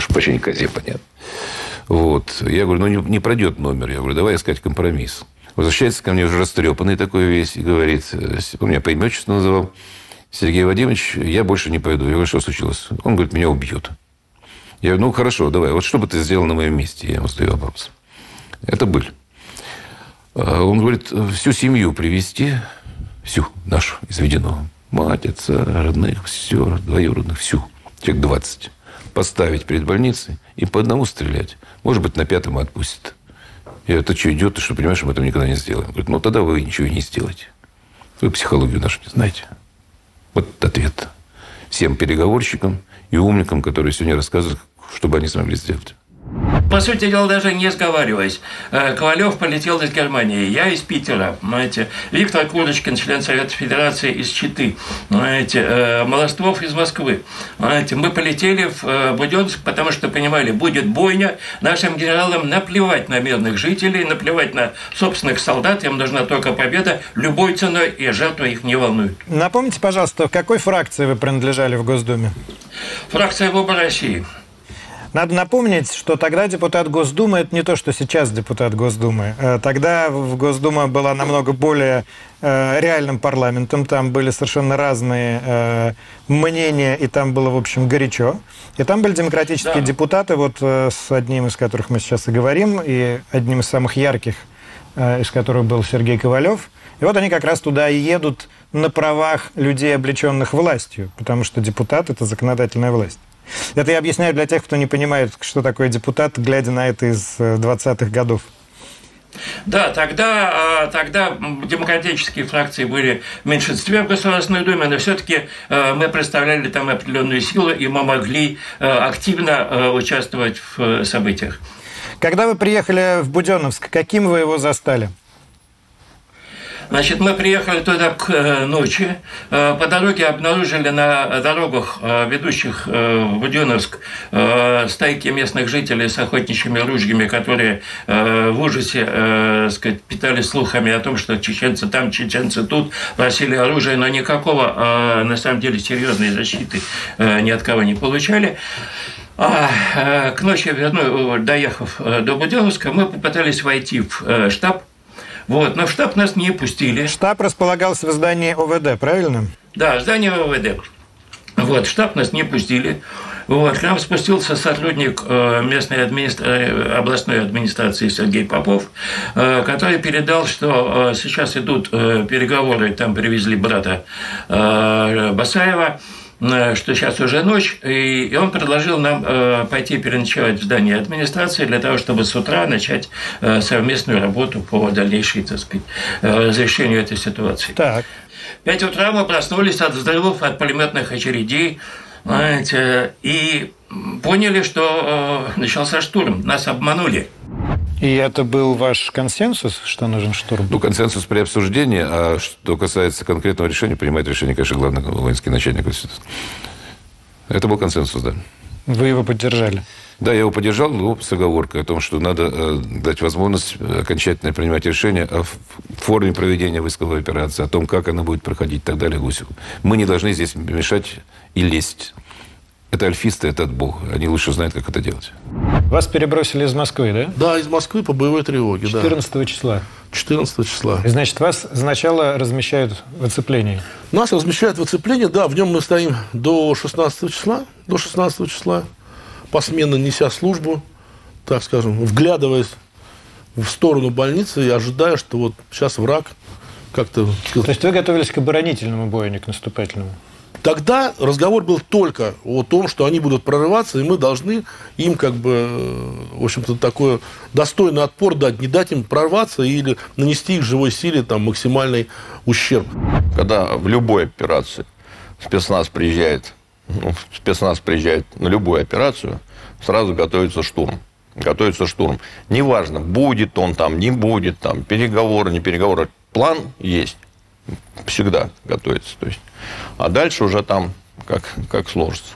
вообще не козе, понятно. Вот. Я говорю, не пройдет номер. Я говорю, давай искать компромисс. Возвращается ко мне уже растрепанный такой весь и говорит, он меня по имени-отчеству называл, Сергей Вадимович, я больше не пойду. Я говорю, что случилось? Он говорит, меня убьют. Я говорю, хорошо, давай, вот что бы ты сделал на моем месте? Я ему задаю вопрос. Это быль. Он говорит, всю семью привезти, всю нашу, изведенную. Мать, отца, родных, сестер, двоюродных, всю. Человек 20. Поставить перед больницей и по одному стрелять. Может быть, на 5-м отпустит. Я говорю, ты что, идиот, ты что, понимаешь, мы этого никогда не сделаем? Он говорит, тогда вы ничего и не сделаете. Вы психологию нашу не знаете. Вот ответ всем переговорщикам и умникам, которые сегодня рассказывают, что бы они смогли сделать.
По сути дела, даже не сговариваясь, Ковалев полетел из Германии, я из Питера, знаете, Виктор Курочкин, член Совета Федерации из Читы, знаете, Молостов из Москвы. Знаете, мы полетели в Буденновск, потому что понимали, будет бойня, нашим генералам наплевать на мирных жителей, наплевать на собственных солдат, им нужна только победа любой ценой, и жертвы их не волнуют.
Напомните, пожалуйста, какой фракции вы принадлежали в Госдуме?
Фракция «Выбор России».
Надо напомнить, что тогда депутат Госдумы – это не то, что сейчас депутат Госдумы. Тогда Госдума была намного более реальным парламентом. Там были совершенно разные мнения, и там было, в общем, горячо. И там были демократические депутаты, вот с одним из которых мы сейчас и говорим, и одним из самых ярких, из которых был Сергей Ковалев. И вот они как раз туда и едут на правах людей, облеченных властью, потому что депутат – это законодательная власть. Это я объясняю для тех, кто не понимает, что такое депутат, глядя на это из 20-х годов.
Да, тогда демократические фракции были в меньшинстве в Государственной Думе, но все-таки мы представляли там определенную силу, и мы могли активно участвовать в событиях.
Когда вы приехали в Буденновск, каким вы его застали?
Значит, мы приехали туда к ночи. По дороге обнаружили на дорогах, ведущих в Буденновск, стайки местных жителей с охотничьими ружьями, которые в ужасе, сказать, питались слухами о том, что чеченцы там, чеченцы тут, просили оружие, но никакого, на самом деле, серьезной защиты ни от кого не получали. К ночи, доехав до Буденновска, мы попытались войти в штаб. Вот, но в штаб нас не пустили.
Штаб располагался в здании ОВД, правильно?
Да, здание ОВД. Вот, в штаб нас не пустили. Вот, к нам спустился сотрудник местной областной администрации Сергей Попов, который передал, что сейчас идут переговоры, там привезли брата Басаева, что сейчас уже ночь, и он предложил нам пойти переночевать в здании администрации для того, чтобы с утра начать совместную работу по дальнейшей, так сказать, разрешению этой ситуации.
Так.
В 5 утра мы проснулись от взрывов, от пулеметных очередей, знаете, и поняли, что начался штурм, нас обманули.
И это был ваш консенсус, что нужен штурм?
Ну, консенсус при обсуждении, а что касается конкретного решения, принимает решение, конечно, главный воинский начальник института. Это был консенсус, да.
Вы его поддержали?
Да, я его поддержал, но с оговоркой о том, что надо дать возможность окончательно принимать решение о форме проведения войсковой операции, о том, как она будет проходить и так далее. Гусеву. Мы не должны здесь мешать и лезть. Это альфисты, это от Бога. Они лучше знают, как это делать.
Вас перебросили из Москвы, да?
Да, из Москвы по боевой тревоге,
14 числа.
14 числа.
И, значит, вас сначала размещают в оцеплении?
Нас размещают в оцеплении, да, в нем мы стоим до 16 числа, посменно неся службу, так скажем, вглядываясь в сторону больницы и ожидая, что вот сейчас враг как-то...
То есть вы готовились к оборонительному бою, а не к наступательному?
Тогда разговор был только о том, что они будут прорываться, и мы должны им, как бы, в общем-то, такой достойный отпор дать, не дать им прорваться или нанести их живой силе там, максимальный ущерб.
Когда в любой операции спецназ приезжает на любую операцию, сразу готовится штурм. Неважно, будет он там, не будет, там, переговоры, не переговоры. План есть. Всегда готовится. То есть. А дальше уже там как сложится.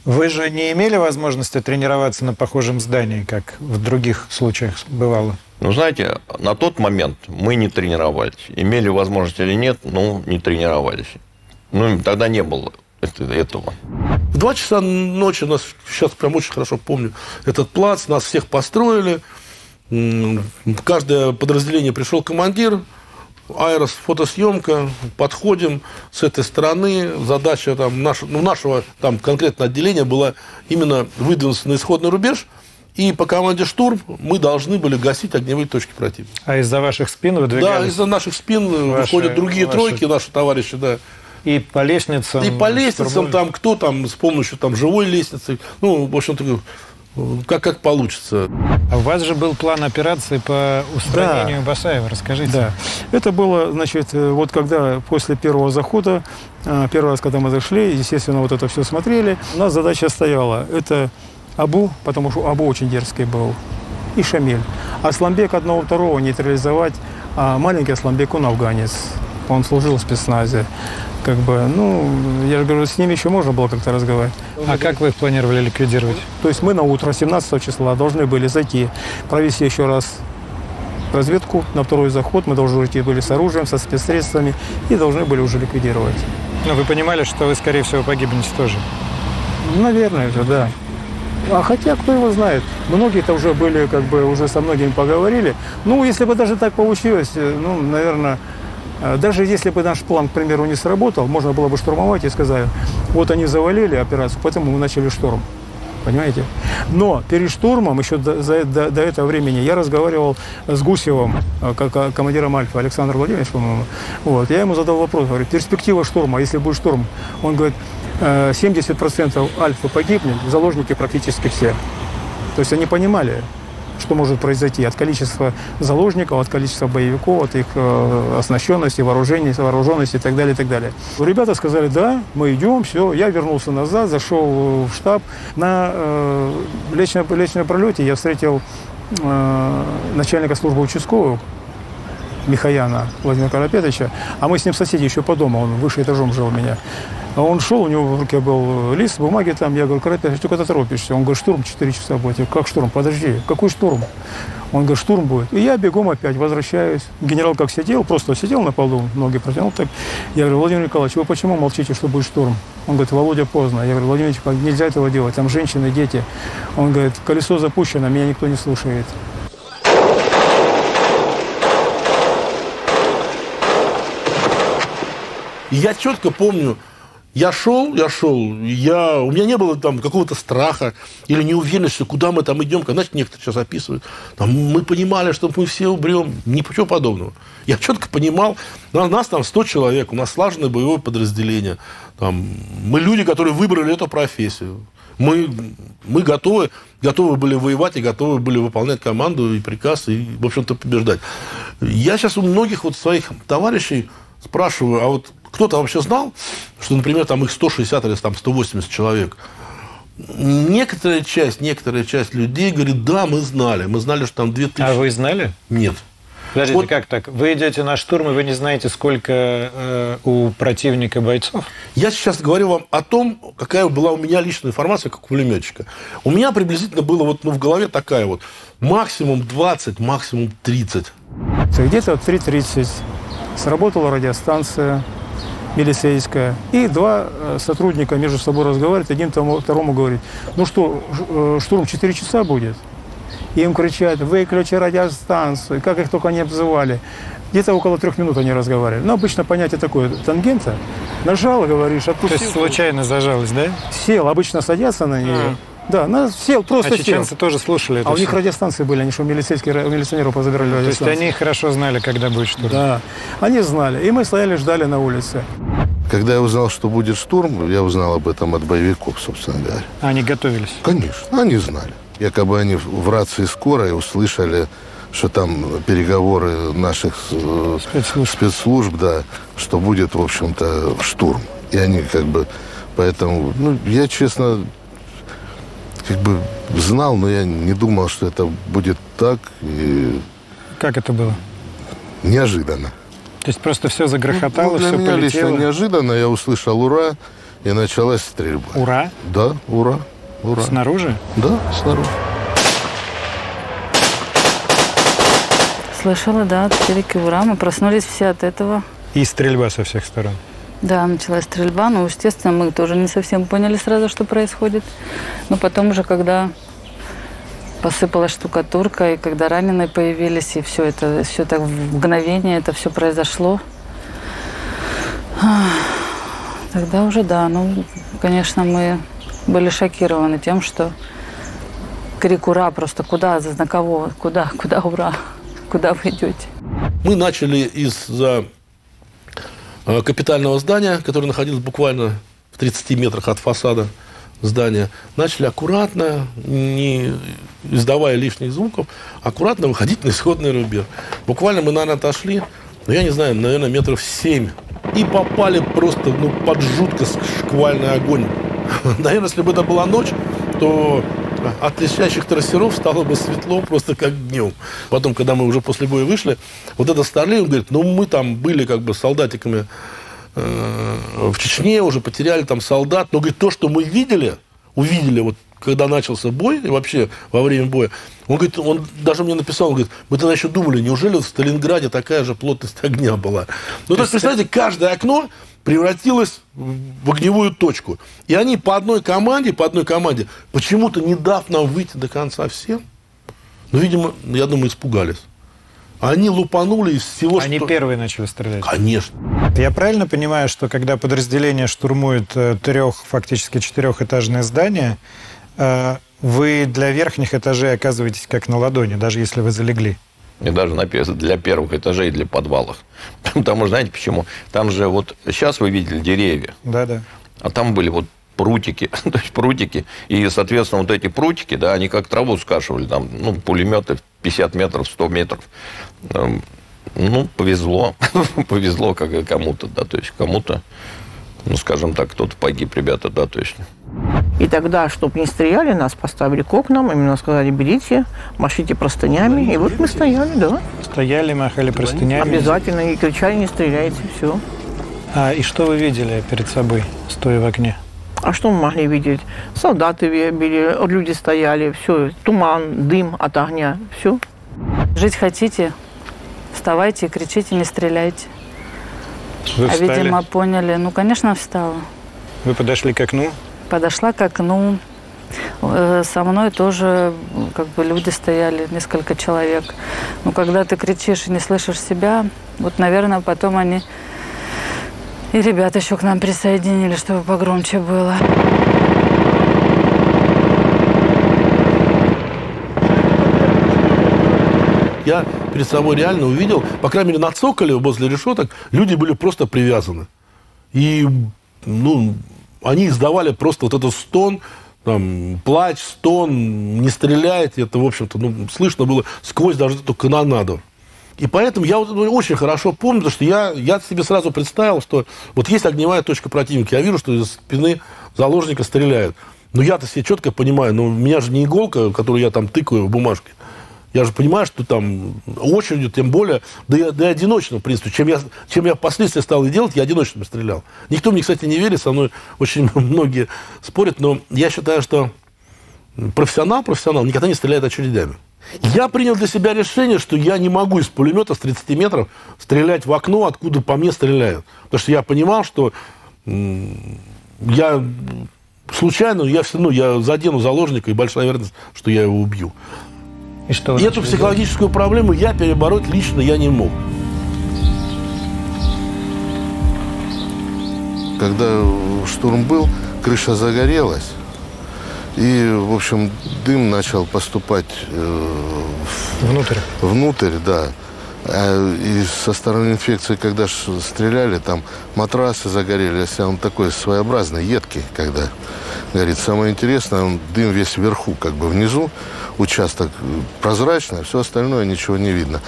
Вы же не имели возможности тренироваться на похожем здании, как в других случаях бывало?
Ну, знаете, на тот момент мы не тренировались. Имели возможность или нет, не тренировались. Тогда не было этого.
В 2 часа ночи, нас сейчас прям очень хорошо помню, этот плац, нас всех построили. В каждое подразделение пришел командир, аэрофотосъемка, подходим с этой стороны. Задача там, нашего там, конкретно отделения была именно выдвинуться на исходный рубеж, и по команде «Штурм» мы должны были гасить огневые точки противника.
А из-за ваших спин выдвигались?
Да, из-за наших спин выходят другие тройки, наши товарищи, да.
И по лестницам?
И по лестницам, там, кто там с помощью там, живой лестницы, в общем-то, как получится.
А у вас же был план операции по устранению Басаева, расскажите.
Да, это было, значит, вот когда после первого захода, первый раз, когда мы зашли, естественно, вот это все смотрели, у нас задача стояла, это Абу, потому что Абу очень дерзкий был, и Шамиль. А Асламбек одного-второго нейтрализовать, а маленький Асламбек, он афганец, он служил в спецназе. Как бы, я же говорю, с ними еще можно было как-то разговаривать.
А как вы их планировали ликвидировать?
То есть мы на утро 17 числа должны были зайти, провести еще раз разведку на второй заход. Мы должны идти были с оружием, со спецсредствами и должны были уже ликвидировать.
Но вы понимали, что вы, скорее всего, погибнете тоже?
Наверное, да. А хотя, кто его знает. Многие-то уже были, как бы, уже со многими поговорили. Если бы даже так получилось, наверное... Даже если бы наш план, к примеру, не сработал, можно было бы штурмовать и сказать, вот они завалили операцию, поэтому мы начали штурм. Понимаете? Но перед штурмом, еще до этого времени, я разговаривал с Гусевым, командиром Альфа, Александр Владимирович, по-моему. Вот. Я ему задал вопрос, говорю, перспектива штурма, если будет штурм. Он говорит, 70% Альфа погибнет, заложники практически все. То есть они понимали, что может произойти от количества заложников, от количества боевиков, от их оснащенности, вооруженности и так далее, и так далее. Ребята сказали, да, мы идем, все. Я вернулся назад, зашел в штаб. На личном пролете я встретил начальника службы участковых Михаяна Владимира Карапетовича, а мы с ним соседи еще по дому, он выше этажом жил у меня. А он шел, у него в руке был лист бумаги там, я говорю, Карапетович, ты куда торопишься? Он говорит, штурм 4 часа будет. Я говорю, как штурм? Подожди, какой штурм? Он говорит, штурм будет. И я бегом опять возвращаюсь. Генерал как сидел, просто сидел на полу, ноги протянул так. Я говорю, Владимир Николаевич, вы почему молчите, что будет штурм? Он говорит, Володя, поздно. Я говорю, Владимир Николаевич, нельзя этого делать, там женщины, дети. Он говорит, колесо запущено, меня никто не слушает.
И я четко помню, я шел, у меня не было там какого-то страха или неуверенности, куда мы там идем. Знаете, некоторые сейчас описывают. Там, мы понимали, что мы все умрем. Ничего подобного. Я четко понимал, нас там 100 человек, у нас слаженное боевое подразделение. Там, мы люди, которые выбрали эту профессию. Мы готовы были воевать и готовы были выполнять команду и приказ, и, в общем-то, побеждать. Я сейчас у многих вот своих товарищей спрашиваю, а вот кто-то вообще знал, что, например, там их 160 или там 180 человек? Некоторая часть людей говорит, да, мы знали, что там 2000.
А вы знали?
Нет.
Подождите, вот. Как так? Вы идете на штурм, и вы не знаете, сколько у противника бойцов? Я сейчас говорю вам о том, какая была у меня личная информация, как у пулеметчика. У меня приблизительно было вот, в голове такая вот, максимум 20, максимум 30.
Где-то в 3:30 сработала радиостанция милицейская, и два сотрудника между собой разговаривают, один второму говорит, ну что, штурм 4 часа будет? И им кричат, выключи радиостанцию, как их только не обзывали. Где-то около 3 минут они разговаривали. Но обычно понятие такое, тангента, нажал, говоришь, отпустил. То есть случайно зажалось, да? Сел, обычно садятся на нее. Да, сел, просто сел. А чеченцы тоже слушали это? А у них радиостанции были, они что, милиционеров позабирали радиостанции. То есть они хорошо знали, когда будет штурм? Да, они знали. И мы стояли, ждали на улице.
Когда я узнал, что будет штурм, я узнал об этом от боевиков, собственно говоря.
Они готовились?
Конечно, они знали. Якобы они в рации скорой услышали, что там переговоры наших спецслужб, да, что будет, в общем-то, штурм. И они поэтому, я, честно, знал, но я не думал, что это будет так. И...
Как это было?
Неожиданно.
То есть просто все загрохотало,
для
все
меня
полетело?
Лично неожиданно я услышал «Ура!» и началась стрельба.
Ура?
Да, ура. Ура.
Снаружи?
Да, снаружи.
Слышала, да, крики «Ура!». Мы проснулись все от этого.
И стрельба со всех сторон? Да,
началась стрельба, но, естественно, мы тоже не совсем поняли сразу, что происходит. Но потом уже, когда посыпалась штукатурка, и когда раненые появились, и все так в мгновение это все произошло, тогда уже, да, конечно, мы были шокированы тем, что крик «Ура!» просто куда, на кого, куда «Ура!», куда вы идете?
Мы начали из-за капитального здания, которое находилось буквально в 30 метрах от фасада здания, начали аккуратно, не издавая лишних звуков, аккуратно выходить на исходный рубеж. Буквально мы, наверное, отошли, я не знаю, наверное, метров 7. И попали просто под жутко шквальный огонь. Наверное, если бы это была ночь, то от летящих трассеров стало бы светло просто как днем. Потом, когда мы уже после боя вышли, вот этот Старлей, он говорит, мы там были солдатиками в Чечне, уже потеряли там солдат, но, говорит, то, что мы увидели вот когда начался бой, и вообще во время боя, он говорит, он даже мне написал, он говорит, мы тогда еще думали, неужели в Сталинграде такая же плотность огня была? То есть, представляете, каждое окно превратилось в огневую точку. И они по одной команде, почему-то не дав нам выйти до конца всем, видимо, я думаю, испугались. Они лупанули из всего,
Они первые начали стрелять?
Конечно.
Я правильно понимаю, что когда подразделение штурмует фактически 4-этажное здание, вы для верхних этажей оказываетесь как на ладони, даже если вы залегли?
И даже для первых этажей и для подвалов. Потому что, знаете почему? Там же сейчас вы видели деревья.
Да.
А там были прутики. То есть прутики. И, соответственно, эти прутики, да, они как траву скашивали. Там, пулеметы 50 метров, 100 метров. Повезло. Повезло кому-то, да. То есть кому-то, скажем так, кто-то погиб, ребята, да, точно.
И тогда, чтобы не стреляли, нас поставили к окнам, именно сказали, берите, машите простынями. И вот мы стояли, да.
Стояли, махали простынями.
Обязательно. И кричали, не стреляйте, все.
И что вы видели перед собой, стоя в окне?
А что мы могли видеть? Солдаты били, люди стояли, все, туман, дым от огня, все.
Жить хотите? Вставайте и кричите, не стреляйте.
Вы встали?
Видимо, поняли. Конечно, встала.
Вы подошли к окну?
Подошла к окну. Со мной тоже люди стояли, несколько человек. Когда ты кричишь и не слышишь себя, наверное, потом они И ребята еще к нам присоединили, чтобы погромче было.
Я перед собой реально увидел, по крайней мере, на цоколе возле решеток люди были просто привязаны. И, ну, они издавали просто вот этот стон, там, плач, стон, не стреляйте. Это, в общем-то, ну, слышно было сквозь даже эту канонаду. И поэтому я вот очень хорошо помню, потому что я себе сразу представил, что вот есть огневая точка противника. Я вижу, что из спины заложника стреляют. Но я-то себе четко понимаю, ну, у меня же не иголка, которую я там тыкаю в бумажке. Я же понимаю, что там очередью, тем более, да и одиночно, в принципе. Чем я впоследствии стал делать, я одиночно стрелял. Никто мне, кстати, не верит, со мной очень многие спорят, но я считаю, что профессионал никогда не стреляет очередями. Я принял для себя решение, что я не могу из пулемета с 30 метров стрелять в окно, откуда по мне стреляют. Потому что я понимал, что я случайно, я все равно я задену заложника, и большая вероятность, что я его убью. И эту психологическую проблему я перебороть лично я не мог.
Когда штурм был, крыша загорелась. И, в общем, дым начал поступать внутрь, да. И со стороны инфекции, когда стреляли, там матрасы загорелись. Он такой своеобразный, едкий, когда горит. Самое интересное, дым весь вверху, как бы внизу. Участок прозрачный, все остальное ничего не видно.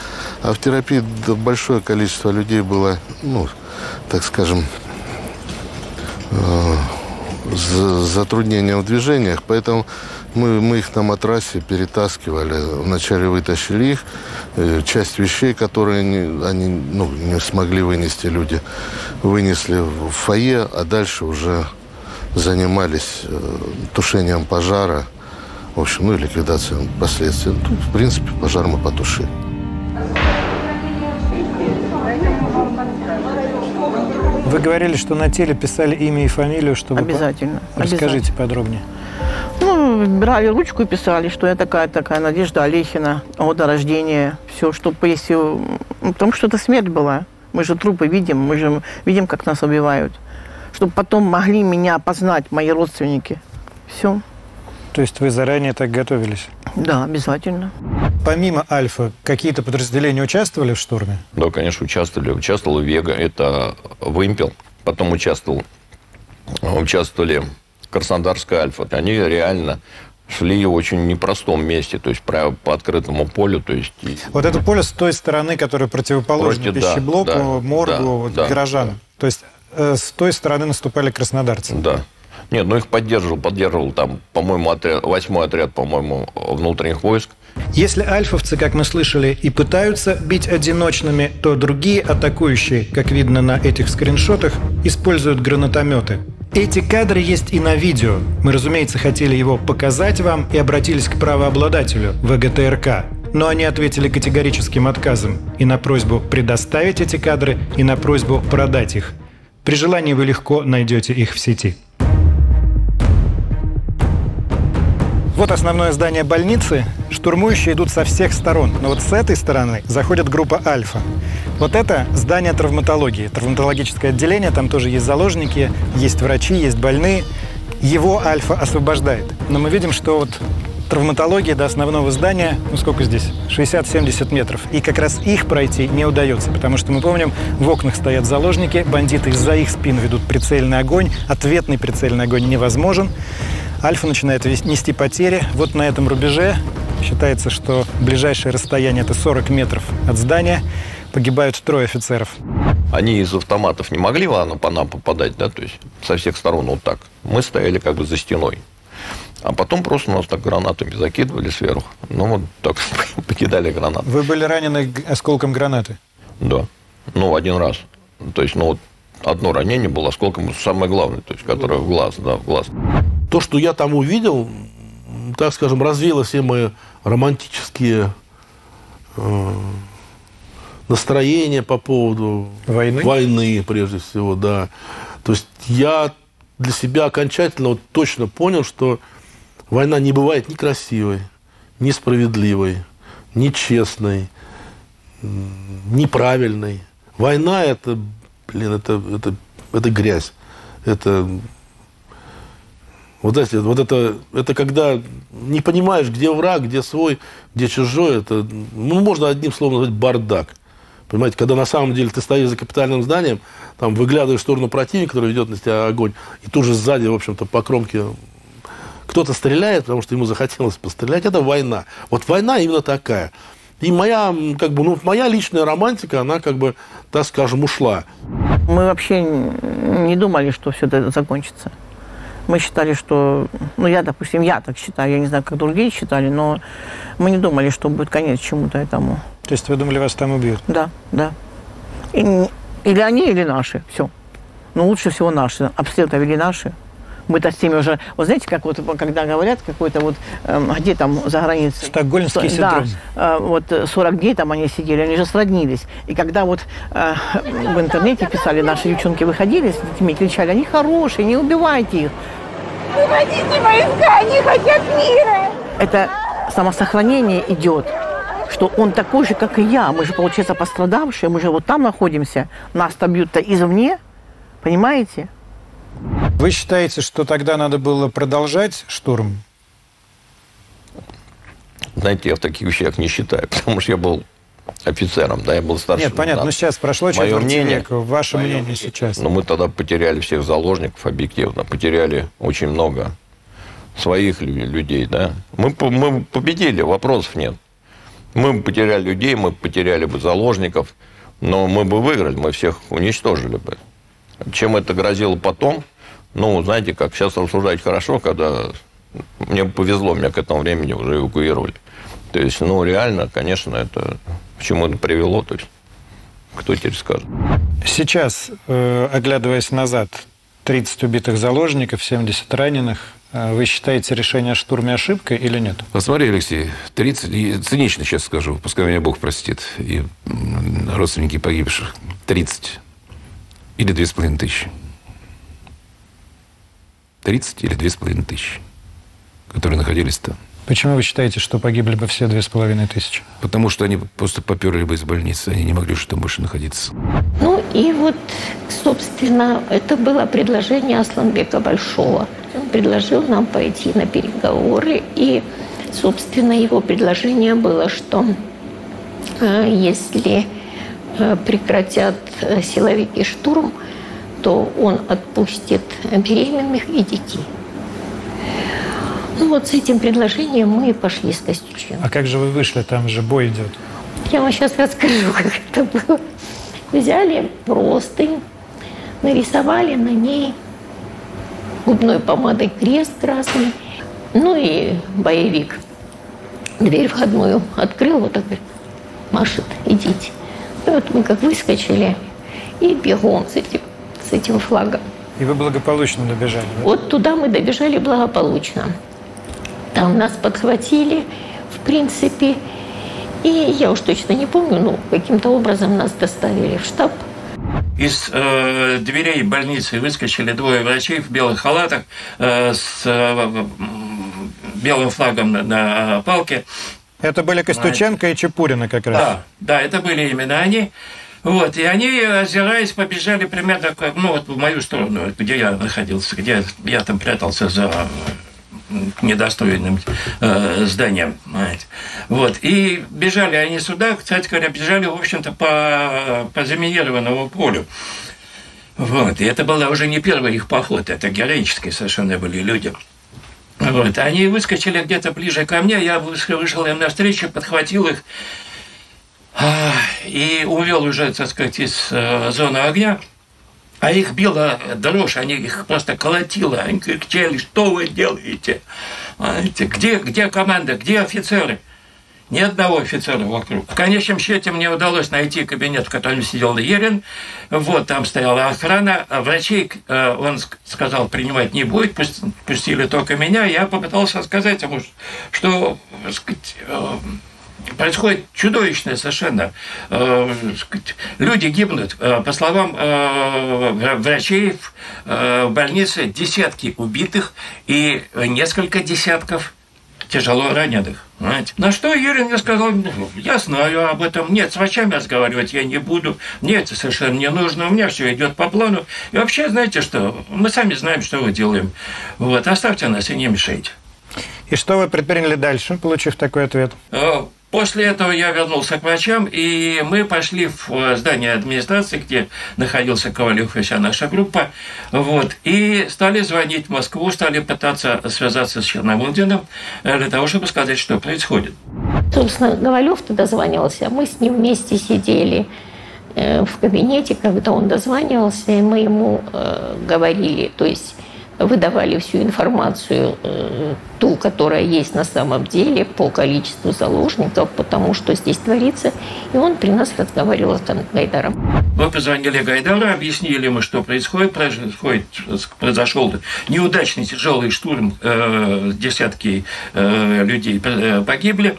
А в терапии большое количество людей было, ну, так скажем, с затруднением в движениях, поэтому мы их на матрасе перетаскивали. Вначале вытащили их, часть вещей, которые они не смогли вынести, люди вынесли в фойе, а дальше уже занимались тушением пожара, в общем, ну и ликвидацией последствий. Тут, в принципе, пожар мы потушили.
Вы говорили, что на теле писали имя и фамилию, чтобы...
Обязательно.
Расскажите подробнее.
Ну, брали ручку и писали, что я такая-такая Надежда Олехина, года рождения, все, чтобы если... Потому что это смерть была. Мы же трупы видим, мы же видим, как нас убивают. Чтобы потом могли меня опознать мои родственники. Все.
То есть вы заранее так готовились?
Да, обязательно.
Помимо «Альфа», какие-то подразделения участвовали в штурме?
Да, конечно, участвовали. Участвовал «Вега», это «Вымпел». Потом участвовали Краснодарская «Альфа». Они реально шли в очень непростом месте, то есть по открытому полю. То есть...
Вот это поле с той стороны, которое противоположно пищеблоку, моргу, гаражам. То есть с той стороны наступали краснодарцы?
Да. Нет, ну их поддерживал там, по-моему, 8-й отряд, по-моему, внутренних войск.
Если альфовцы, как мы слышали, и пытаются бить одиночными, то другие атакующие, как видно на этих скриншотах, используют гранатометы. Эти кадры есть и на видео. Мы, разумеется, хотели его показать вам и обратились к правообладателю ВГТРК. Но они ответили категорическим отказом и на просьбу предоставить эти кадры, и на просьбу продать их. При желании вы легко найдете их в сети. Вот основное здание больницы. Штурмующие идут со всех сторон. Но вот с этой стороны заходит группа «Альфа». Вот это здание травматологии. Травматологическое отделение. Там тоже есть заложники, есть врачи, есть больные. Его «Альфа» освобождает. Но мы видим, что вот травматология до основного здания, ну сколько здесь? 60-70 метров. И как раз их пройти не удается. Потому что мы помним, в окнах стоят заложники. Бандиты из-за их спин ведут прицельный огонь. Ответный прицельный огонь невозможен. «Альфа» начинает нести потери. Вот на этом рубеже считается, что ближайшее расстояние – это 40 метров от здания. Погибают 3 офицеров.
Они из автоматов не могли по нам попадать, да, то есть со всех сторон вот так. Мы стояли как бы за стеной. А потом просто нас так гранатами закидывали сверху. Ну, вот так покидали гранаты.
Вы были ранены осколком гранаты?
Да. Ну, один раз. То есть, ну, вот одно ранение было осколком, самое главное, то есть, которое в глаз, да, в глаз.
То, что я там увидел, так скажем, развеяло все мои романтические настроения по поводу войны, прежде всего, да. То есть я для себя окончательно вот точно понял, что война не бывает ни красивой, ни справедливой, ни честной, ни правильной. Война это это грязь. Это... Вот это когда не понимаешь, где враг, где свой, где чужой. Это, ну, можно одним словом назвать бардак. Понимаете, когда на самом деле ты стоишь за капитальным зданием, там выглядываешь в сторону противника, который ведет на тебя огонь, и тут же сзади, в общем-то, по кромке кто-то стреляет, потому что ему захотелось пострелять. Это война. Вот война именно такая. И моя, как бы, ну, моя личная романтика, она, как бы, так скажем, ушла.
Мы вообще не думали, что все это закончится. Мы считали, что... Ну, я, допустим, я так считаю. Я не знаю, как другие считали, но мы не думали, что будет конец чему-то этому.
То есть вы думали, вас там убьют?
Да, да. Или они, или наши. Все. Но лучше всего наши. Обстрел-то вели наши. Мы-то с теми уже... Вот знаете, как вот, когда говорят, какой-то вот... где там за границей?
Стокгольмский синдром.
Да. Вот 40 дней там они сидели, они же сроднились. И когда вот в интернете писали, наши девчонки выходили с детьми, кричали, они хорошие, не убивайте их.
Выводите войска, они хотят мира.
Это самосохранение идет, что он такой же, как и я. Мы же, получается, пострадавшие, мы же вот там находимся, нас-то бьют-то извне, понимаете?
Вы считаете, что тогда надо было продолжать штурм?
Знаете, я в таких вещах не считаю, потому что я был офицером, да, я был старшим.
Нет, понятно, но сейчас прошло четверть века. Ваше мнение сейчас?
Но мы тогда потеряли всех заложников, объективно, потеряли очень много своих людей, да. Мы победили, вопросов нет. Мы потеряли людей, мы потеряли бы заложников, но мы бы выиграли, мы всех уничтожили бы. Чем это грозило потом? Ну, знаете, как сейчас рассуждать хорошо, когда мне повезло, меня к этому времени уже эвакуировали. То есть, ну, реально, конечно, это к чему это привело, то есть, кто теперь скажет.
Сейчас, оглядываясь назад, 30 убитых заложников, 70 раненых. Вы считаете решение о штурме ошибкой или нет?
Посмотри, Алексей, 30, цинично сейчас скажу, пускай меня Бог простит, и родственники погибших, 30 или 2500. 30 или 2500, которые находились там.
Почему вы считаете, что погибли бы все 2500?
Потому что они просто поперли бы из больницы, они не могли уже там больше находиться.
Ну и вот, собственно, это было предложение Асланбека Большого. Он предложил нам пойти на переговоры, и, собственно, его предложение было, что если прекратят силовики штурм, то он отпустит беременных и детей. Ну вот с этим предложением мы и пошли с Костюченко.
А как же вы вышли? Там же бой идет.
Я вам сейчас расскажу, как это было. Взяли простынь, нарисовали на ней губной помадой крест красный. Ну и боевик дверь входную открыл, вот так машет, идите. И вот мы как выскочили и бегом с этим флагом.
И вы благополучно добежали? Да?
Вот туда мы добежали благополучно. Там нас подхватили, в принципе, и я уж точно не помню, но каким-то образом нас доставили в штаб.
Из дверей больницы выскочили двое врачей в белых халатах с белым флагом на палке.
Это были Костюченко и Чепурина как раз?
Да, это были именно они. Вот, и они, озираясь, побежали примерно, ну, вот в мою сторону, где я находился, где я там прятался за недостроенным зданием. Знаете. Вот, и бежали они сюда, кстати говоря, бежали, в общем-то, по заминированному полю. Вот, и это был уже не первый их поход, это героические совершенно были люди. Вот, они выскочили где-то ближе ко мне, я вышел им навстречу, подхватил их, и увел уже, так сказать, из зоны огня. А их била дрожь, они их просто колотило. Они кричали, что вы делаете? Где команда, где офицеры? Ни одного офицера вокруг. В конечном счете мне удалось найти кабинет, в котором сидел Ерин. Вот, там стояла охрана. Врачей, он сказал, принимать не будет, пустили только меня. Я попытался сказать ему, что, так сказать, происходит чудовищное совершенно. Люди гибнут. По словам врачей, в больнице десятки убитых и несколько десятков тяжело раненых. Понимаете? На что Ерин мне сказал, я знаю об этом, нет, с врачами разговаривать я не буду, мне это совершенно не нужно, у меня все идет по плану. И вообще, знаете что, мы сами знаем, что мы делаем. Вот, оставьте нас и не мешайте.
И что вы предприняли дальше, получив такой ответ?
После этого я вернулся к врачам, и мы пошли в здание администрации, где находился Ковалев и вся наша группа, вот, и стали звонить в Москву, стали пытаться связаться с Черномырдиным для того, чтобы сказать, что происходит.
Собственно, Ковалев дозванивался, мы с ним вместе сидели в кабинете, когда он дозванивался, и мы ему говорили, то есть выдавали всю информацию, ту, которая есть на самом деле, по количеству заложников, потому что здесь творится. И он при нас разговаривал с Гайдаром.
Мы позвонили Гайдару, объяснили ему, что происходит. Произошел неудачный тяжелый штурм, десятки людей погибли.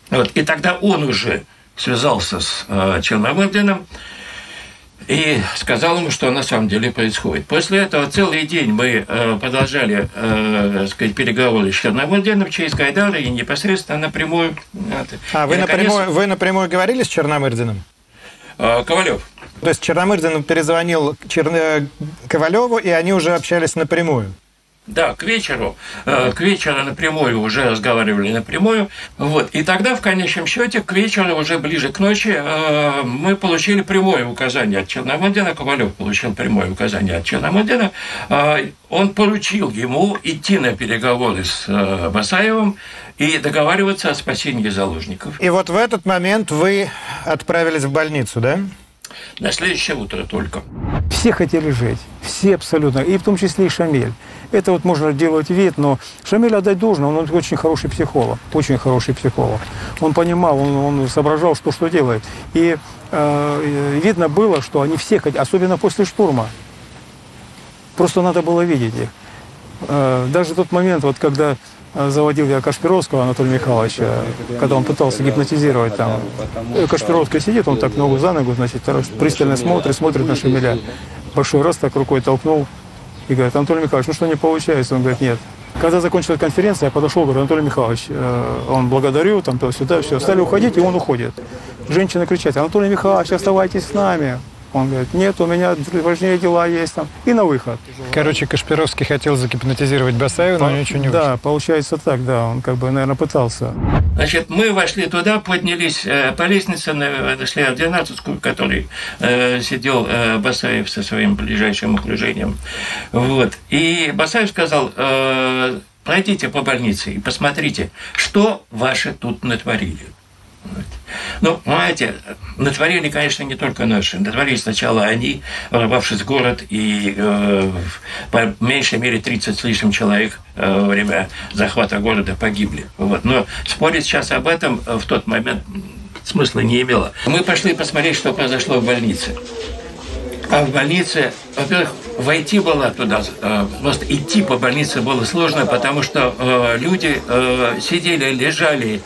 Вот. И тогда он уже связался с Черномырдиным и сказал ему, что на самом деле происходит. После этого целый день мы продолжали переговоры с Черномырдиным через Гайдара и непосредственно напрямую.
Вы напрямую говорили с Черномырдиным?
Ковалев.
То есть Черномырдин перезвонил Ковалеву, и они уже общались напрямую?
Да, к вечеру напрямую уже разговаривали напрямую. Вот. И тогда, в конечном счете, к вечеру, уже ближе к ночи, мы получили прямое указание от Черномырдина. Ковалев получил прямое указание от Черномырдина. Он поручил ему идти на переговоры с Басаевым и договариваться о спасении заложников.
И вот в этот момент вы отправились в больницу, да?
На следующее утро только.
Все хотели жить, все абсолютно, и в том числе и Шамиль. Это вот можно делать вид, но Шамиль, отдать должное, он очень хороший психолог, очень хороший психолог. Он понимал, он соображал, что делает. И видно было, что они все хотели, особенно после штурма. Просто надо было видеть их. Даже тот момент, вот когда заводил я Кашпировского Анатолия Михайловича, когда он пытался гипнотизировать там. Кашпировский сидит, он так ногу за ногу, значит, пристально смотрит на Шамиля. Большой раз так рукой толкнул и говорит: Анатолий Михайлович, ну что не получается? Он говорит: нет. Когда закончилась конференция, я подошел, говорю: Анатолий Михайлович, он благодарю, там, то-сюда, все. Стали уходить, и он уходит. Женщина кричат: Анатолий Михайлович, оставайтесь с нами. Он говорит: нет, у меня важнее дела есть там. И на выход.
Короче, Кашпировский хотел загипнотизировать Басаева, но ничего не вышло.
Да, получается так, да. Он как бы, наверное, пытался.
Значит, мы вошли туда, поднялись по лестнице, дошли ординаторскую, в которой сидел Басаев со своим ближайшим окружением. Вот. И Басаев сказал: пройдите по больнице и посмотрите, что ваши тут натворили. Ну, понимаете, натворили, конечно, не только наши. Натворили сначала они, ворвавшись в город, и по меньшей мере 30 с лишним человек во время захвата города погибли. Вот. Но спорить сейчас об этом в тот момент смысла не имело. Мы пошли посмотреть, что произошло в больнице. А в больнице, во-первых, войти было туда, просто идти по больнице было сложно, потому что люди сидели, лежали,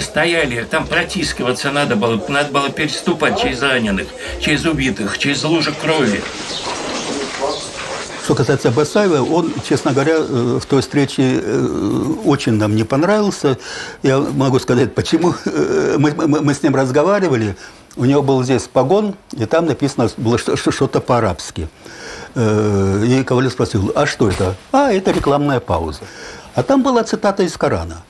стояли, там протискиваться надо было переступать через раненых, через убитых, через лужи крови.
Что касается Басаева, он, честно говоря, в той встрече очень нам не понравился. Я могу сказать, почему. Мы с ним разговаривали. У него был здесь погон, и там написано было что-то по-арабски. И Ковалев спросил: а что это? А, это рекламная пауза. А там была цитата из Корана.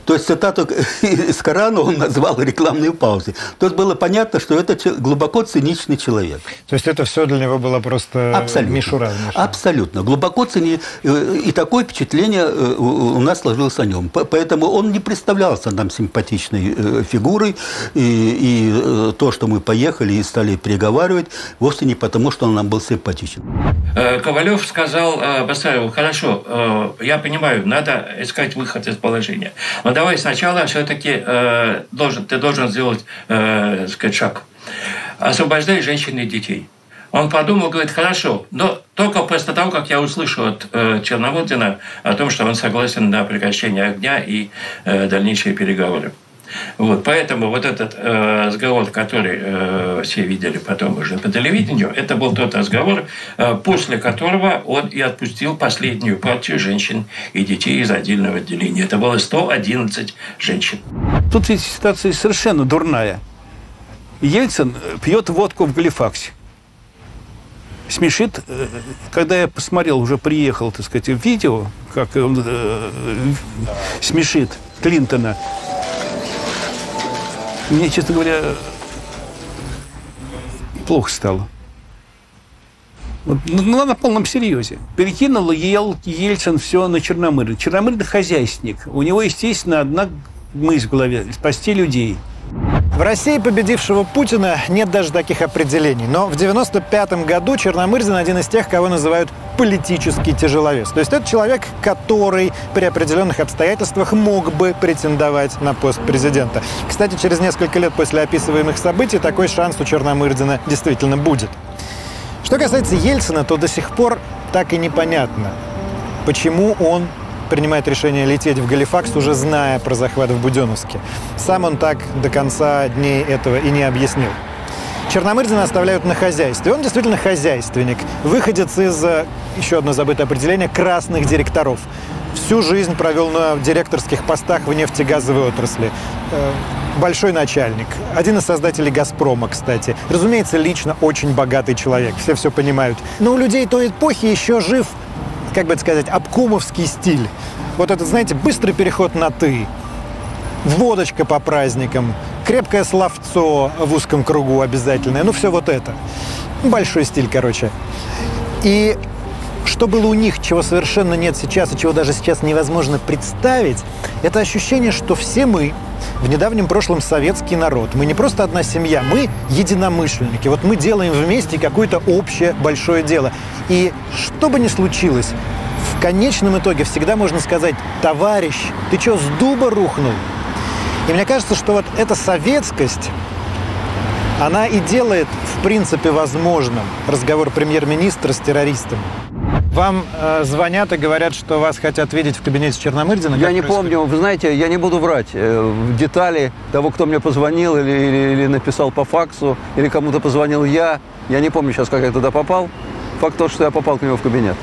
То есть цитату из Корана он назвал рекламной паузой. То есть было понятно, что это глубоко циничный человек.
То есть это все для него было просто мишура.
Абсолютно. Глубоко циничный. И такое впечатление у нас сложилось о нем. Поэтому он не представлялся нам симпатичной фигурой. И то, что мы поехали и стали переговаривать, вовсе не потому, что он нам был симпатичен.
Ковалев сказал Басаеву: хорошо, я понимаю, надо искать выход из положения. Но давай сначала все-таки ты должен сделать, шаг. Освобождай женщин и детей. Он подумал, говорит: хорошо, но только после того, как я услышу от Черномырдина о том, что он согласен на прекращение огня и дальнейшие переговоры. Вот, поэтому вот этот разговор, который все видели потом уже по телевидению, это был тот разговор, после которого он и отпустил последнюю партию женщин и детей из отдельного отделения. Это было 111 женщин.
Тут ведь ситуация совершенно дурная. Ельцин пьет водку в Галифаксе. Смешит, когда я посмотрел, уже приехал, так сказать, в видео, как он смешит Клинтона, мне, честно говоря, плохо стало. Вот, ну, на полном серьезе. Перекинул Ельцин все на Черномырдина. Черномырдин хозяйственник. У него, естественно, одна мысль в голове – спасти людей.
В России победившего Путина нет даже таких определений. Но в 1995 году Черномырдин один из тех, кого называют политический тяжеловес. То есть это человек, который при определенных обстоятельствах мог бы претендовать на пост президента. Кстати, через несколько лет после описываемых событий такой шанс у Черномырдина действительно будет. Что касается Ельцина, то до сих пор так и непонятно, почему он принимает решение лететь в Галифакс, уже зная про захват в Буденновске. Сам он так до конца дней этого и не объяснил. Черномырдина оставляют на хозяйстве. Он действительно хозяйственник. Выходец из, еще одно забытое определение, красных директоров. Всю жизнь провел на директорских постах в нефтегазовой отрасли. Большой начальник. Один из создателей «Газпрома», кстати. Разумеется, лично очень богатый человек. Все понимают. Но у людей той эпохи еще жив, как бы это сказать, обкомовский стиль. Вот этот, знаете, быстрый переход на «ты». Водочка по праздникам, крепкое словцо в узком кругу обязательное. Ну, все вот это. Большой стиль, короче. И что было у них, чего совершенно нет сейчас, и чего даже сейчас невозможно представить, это ощущение, что все мы в недавнем прошлом советский народ. Мы не просто одна семья, мы единомышленники. Вот мы делаем вместе какое-то общее большое дело. И что бы ни случилось, в конечном итоге всегда можно сказать: товарищ, ты что, с дуба рухнул? И мне кажется, что вот эта советскость, она и делает, в принципе, возможным разговор премьер-министра с террористом. Вам звонят и говорят, что вас хотят видеть в кабинете Черномырдина?
Я не помню. Вы знаете, я не буду врать. Детали того, кто мне позвонил или написал по факсу, или кому-то позвонил я. Я не помню сейчас, как я туда попал. Факт тот, что я попал к нему в кабинет.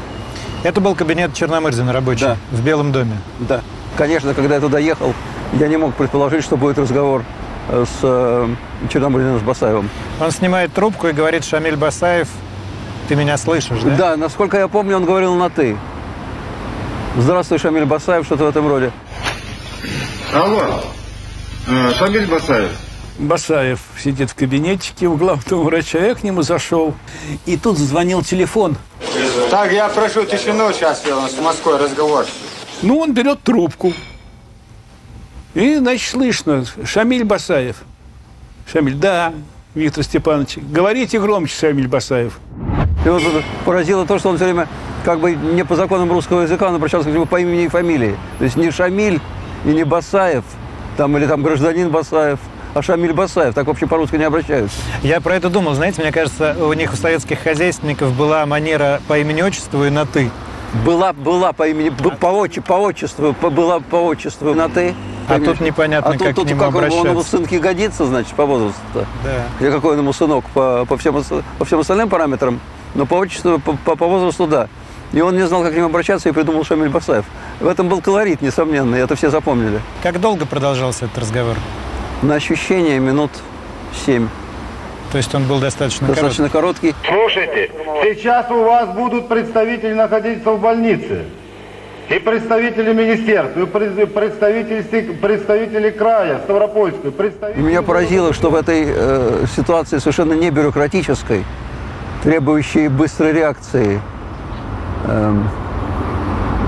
Это был кабинет Черномырдина рабочий? Да. В Белом доме?
Да. Конечно, когда я туда ехал, я не мог предположить, что будет разговор с Черномырдиным, с Басаевым.
Он снимает трубку и говорит: Шамиль Басаев, ты меня слышишь, да?
Да, насколько я помню, он говорил на «ты». Здравствуй, Шамиль Басаев, что-то в этом роде.
Алло, Шамиль Басаев.
Басаев сидит в кабинетике у главного врача. Я к нему зашел, и тут зазвонил телефон.
Так, я прошу тишину, сейчас у нас с Москвой разговор.
Ну, он берет трубку. И, значит, слышно: Шамиль Басаев. Шамиль: да, Виктор Степанович. Говорите громче, Шамиль Басаев.
И вот поразило то, что он все время, как бы не по законам русского языка, он обращался к нему по имени и фамилии. То есть не Шамиль и не Басаев, там, или там гражданин Басаев, а Шамиль Басаев. Так вообще по-русски не обращаются.
Я про это думал. Знаете, мне кажется, у них, у советских хозяйственников, была манера по имени-отчеству и на «ты».
Была по имени, по отчеству, была по отчеству на «ты».
А тут непонятно, как к нему обращаться.
Он ему сынки годится, значит, по возрасту-то.
Да.
И какой он ему сынок по всем остальным параметрам, но по отчеству, по возрасту, да. И он не знал, как к нему обращаться, и придумал Шамиль Басаев. В этом был колорит, несомненно, и это все запомнили.
Как долго продолжался этот разговор?
На ощущение минут 7.
То есть он был достаточно
короткий.
Слушайте, сейчас у вас будут представители находиться в больнице. И представители министерства, и представители края, Ставропольской.
Меня поразило, что в этой ситуации совершенно не бюрократической, требующей быстрой реакции,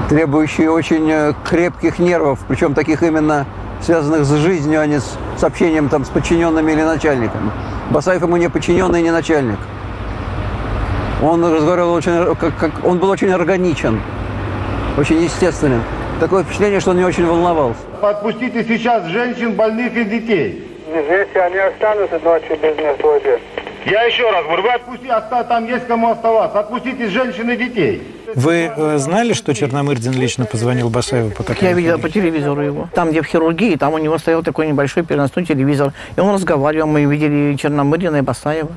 требующей очень крепких нервов, причем таких именно связанных с жизнью, а не с общением там, с подчиненными или начальниками. Басаев ему не подчиненный, не начальник. Он разговаривал он был очень органичен, очень естественен. Такое впечатление, что он не очень волновался.
Отпустите сейчас женщин, больных и детей.
Если они останутся ночью без наркотиков,
Я еще раз говорю, вы отпустите, там есть кому оставаться, отпустите женщин и детей.
Вы знали, что Черномырдин лично позвонил Басаеву по такому?
Я видела по телевизору его. Там, где в хирургии, там у него стоял такой небольшой переносной телевизор. И он разговаривал, мы видели Черномырдина и Басаева.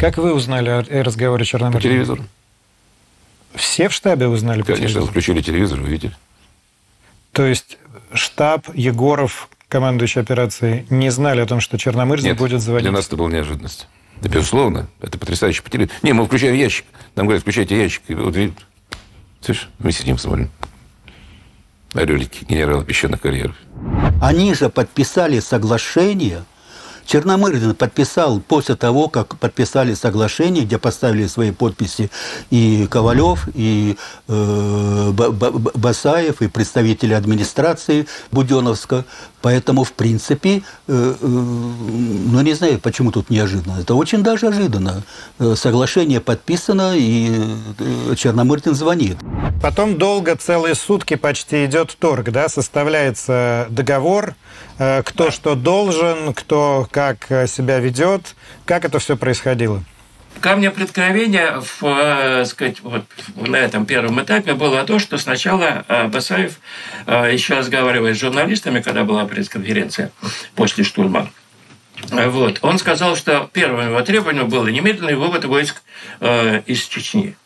Как вы узнали о разговоре Черномырдина?
По телевизору.
Все в штабе узнали по телевизору?
Конечно, включили телевизор, увидели.
То есть штаб, Егоров, командующий операцией, не знали о том, что Черномырдин будет звонить?
Для нас это была неожиданность. Да, безусловно, это потрясающе по телевизору. Не, мы включаем ящик. Нам говорят, включайте ящик. И вот, слышишь, мы сидим, смотрим. Орелики, генералы песчаных карьеров.
Они же подписали соглашение. Черномырдин подписал после того, как подписали соглашение, где поставили свои подписи и Ковалев, и Басаев, и представители администрации Буденновска. Поэтому, в принципе, ну, не знаю, почему тут неожиданно. Это очень даже ожиданно. Соглашение подписано, и Черномырдин звонит.
Потом долго, целые сутки почти идет торг, да? Составляется договор, кто что должен, кто как себя ведет. Как это все происходило?
Камнем преткновения сказать, вот на этом первом этапе было то, что сначала Басаев, еще разговаривая с журналистами, когда была пресс-конференция после штурма, вот, он сказал, что первым его требованием было немедленный вывод войск из Чечни.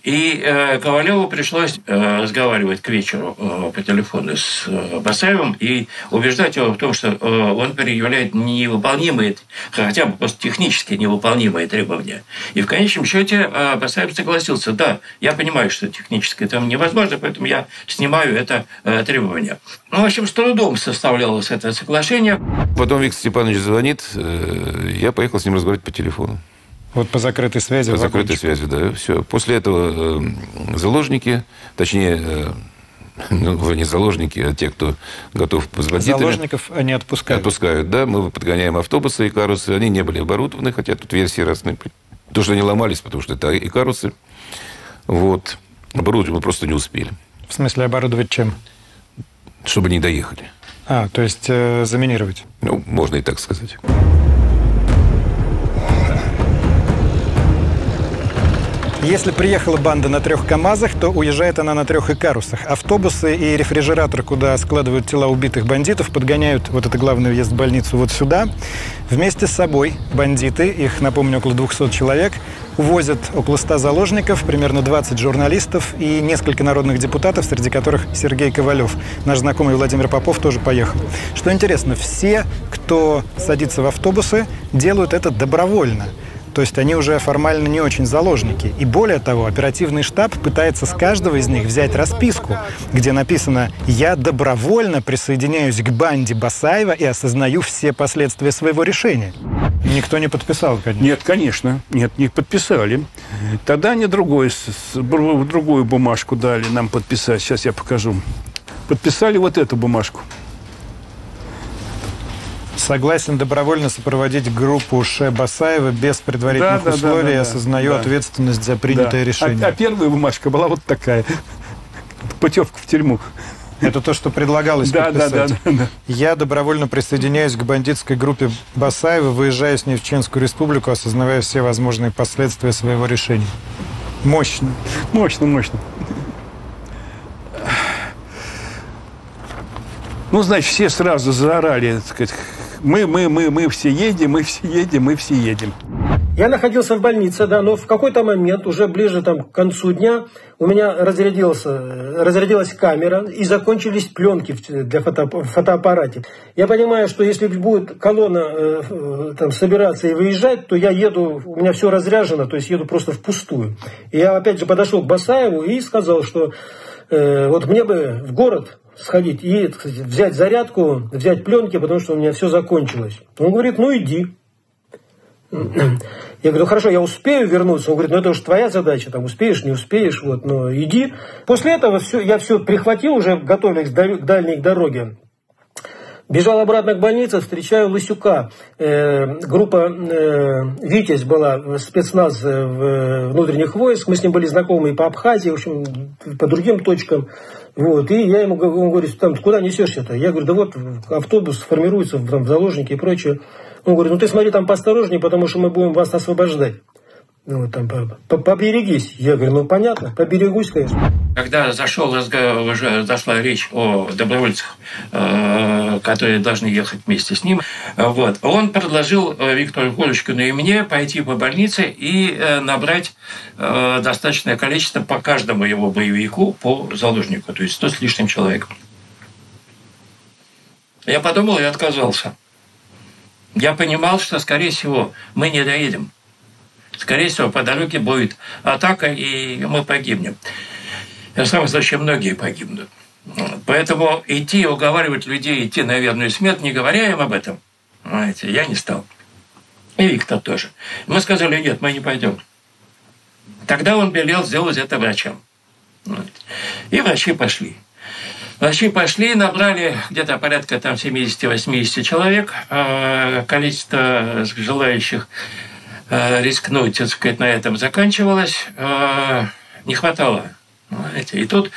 И Ковалеву пришлось разговаривать к вечеру по телефону с Басаевым и убеждать его в том, что он предъявляет невыполнимые, хотя бы просто технически невыполнимые требования. И в конечном счете Басаев согласился: да, я понимаю, что технически это невозможно, поэтому я снимаю это требование. Ну, в общем, с трудом составлялось это соглашение.
Потом Виктор Степанович звонит, я поехал с ним разговаривать по телефону.
Вот по закрытой связи?
По закрытой связи, да. Все. После этого заложники, точнее, ну, не заложники, а те, кто готов с бандитами.
Заложников они отпускают?
Отпускают, да. Мы подгоняем автобусы Икарусы. Они не были оборудованы, хотя тут версии разные. То, что они ломались, потому что это Икарусы. Вот. Оборудовать мы просто не успели.
В смысле, оборудовать чем?
Чтобы не доехали.
То есть заминировать?
Ну, можно и так сказать.
Если приехала банда на 3 КАМАЗах, то уезжает она на 3 Икарусах. Автобусы и рефрижератор, куда складывают тела убитых бандитов, подгоняют, вот это главный въезд в больницу, вот сюда. Вместе с собой бандиты, их, напомню, около 200 человек, увозят около 100 заложников, примерно 20 журналистов и несколько народных депутатов, среди которых Сергей Ковалев. Наш знакомый Владимир Попов тоже поехал. Что интересно, все, кто садится в автобусы, делают это добровольно. То есть они уже формально не очень заложники. И более того, оперативный штаб пытается с каждого из них взять расписку, где написано: «Я добровольно присоединяюсь к банде Басаева и осознаю все последствия своего решения». Никто не подписал, конечно.
Нет, конечно. Нет, не подписали. Тогда они другую бумажку дали нам подписать. Сейчас я покажу. Подписали вот эту бумажку.
Согласен добровольно сопроводить группу Ше Басаева без предварительных условий и осознаю ответственность за принятое решение.
А первая бумажка была вот такая. Путевка в тюрьму.
Это то, что предлагалось подписать.
Да.
Я добровольно присоединяюсь к бандитской группе Басаева, выезжаю с ней в Чеченскую республику, осознавая все возможные последствия своего решения. Мощно.
Мощно. Ну, значит, все сразу заорали, так сказать: мы все едем.
Я находился в больнице, да, но в какой-то момент, уже ближе там, к концу дня, у меня разрядилась камера и закончились пленки для фотоаппарате. Я понимаю, что если будет колонна там собираться и выезжать, то я еду, у меня все разряжено, то есть еду просто впустую. И я опять же подошел к Басаеву и сказал, что вот мне бы в город сходить и, так сказать, взять зарядку, взять пленки, потому что у меня все закончилось. Он говорит: ну иди. Я говорю: ну хорошо, я успею вернуться. Он говорит: ну это уж твоя задача, там успеешь, не успеешь, вот, но иди. После этого я все прихватил, уже готовясь к дальней дороге. Бежал обратно к больнице, встречаю Лысюка. Группа «Витязь» была, спецназ внутренних войск. Мы с ним были знакомы и по Абхазии, в общем, по другим точкам. Вот. И я ему говорю: там, куда несешь это? Я говорю: да вот автобус формируется в заложники и прочее. Он говорит, ну ты смотри там поосторожнее, потому что мы будем вас освобождать. Ну, там, поберегись. Я говорю, ну понятно, поберегусь, конечно.
Когда уже зашла речь о добровольцах, которые должны ехать вместе с ним, вот, он предложил Виктору Колюшкину и мне пойти по больнице и набрать достаточное количество по каждому его боевику по заложнику, то есть 100 с лишним человек. Я подумал и отказался. Я понимал, что, скорее всего, мы не доедем. Скорее всего, по дороге будет атака, и мы погибнем. В самом случае, многие погибнут. Поэтому уговаривать людей идти на верную смерть, не говоря им об этом, знаете, я не стал. И Виктор тоже. Мы сказали, нет, мы не пойдем. Тогда он велел сделать это врачам. И врачи пошли. Врачи пошли, набрали где-то порядка 70-80 человек. Количество желающих рискнуть, так сказать, на этом заканчивалось. Не хватало. Знаете. И тут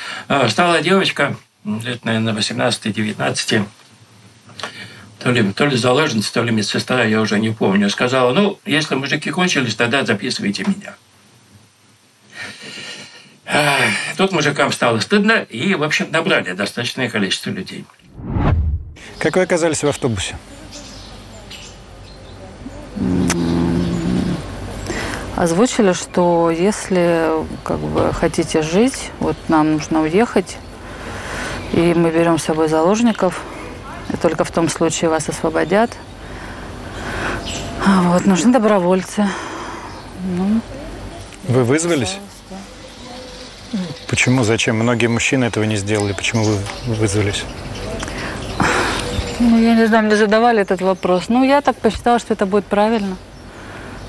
стала девочка, лет, наверное, 18-19, то ли заложница, то ли медсестра, я уже не помню, сказала, ну, если мужики кончились, тогда записывайте меня. Тут мужикам стало стыдно, и, в общем, набрали достаточное количество людей.
Как вы оказались в автобусе?
Озвучили, что если хотите жить, вот нам нужно уехать, и мы берем с собой заложников, и только в том случае вас освободят. Вот, нужны добровольцы.
Вы вызвались? Почему? Зачем? Многие мужчины этого не сделали. Почему вы вызвались?
Я не знаю, мне задавали этот вопрос. Я так посчитала, что это будет правильно.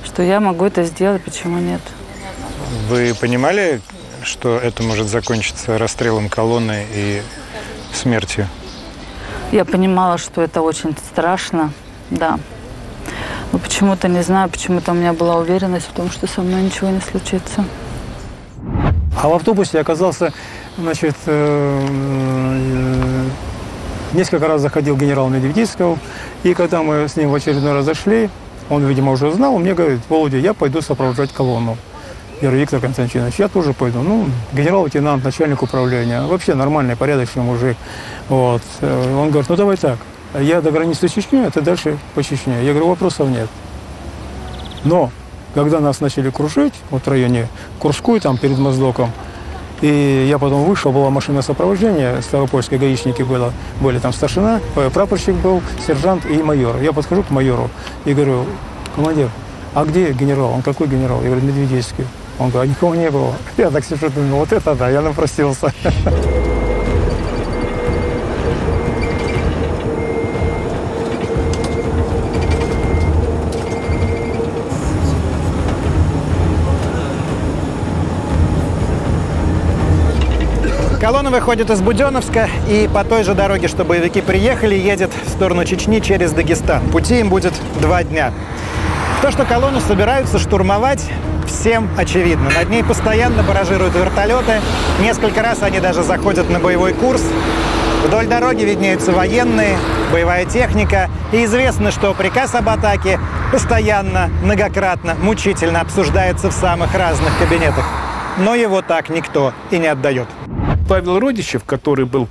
Что я могу это сделать, почему нет?
Вы понимали, что это может закончиться расстрелом колонны и смертью?
Я понимала, что это очень страшно, да. Но почему-то, не знаю, почему-то у меня была уверенность в том, что со мной ничего не случится.
А в автобусе оказался, значит, несколько раз заходил генерал Медведицкий, и когда мы с ним в очередной раз зашли, он, видимо, уже знал, мне говорит, Володя, я пойду сопровождать колонну. Я говорю, Виктор Константинович, я тоже пойду. Генерал-лейтенант, начальник управления, вообще нормальный, порядочный мужик. Вот. Он говорит, давай так, я до границы Чечни, а ты дальше по Чечне. Я говорю, вопросов нет. Но когда нас начали кружить, вот в районе Курской, там перед Моздоком, и я потом вышел, была машина сопровождения, Ставропольские гаишники были там старшина, прапорщик был, сержант и майор. Я подхожу к майору и говорю, командир, а где генерал? Он какой генерал? Я говорю, Медведицкий. Он говорит, а никого не было. Я так сижу, думаю, вот это да, я напросился.
Колонна выходит из Буденновска и по той же дороге, что боевики приехали, едет в сторону Чечни через Дагестан. Пути им будет 2 дня. То, что колонну собираются штурмовать, всем очевидно. Над ней постоянно баражируют вертолеты. Несколько раз они даже заходят на боевой курс. Вдоль дороги виднеются военные, боевая техника. И известно, что приказ об атаке постоянно, многократно, мучительно обсуждается в самых разных кабинетах. Но его так никто и не отдает.
Павел Родичев, который был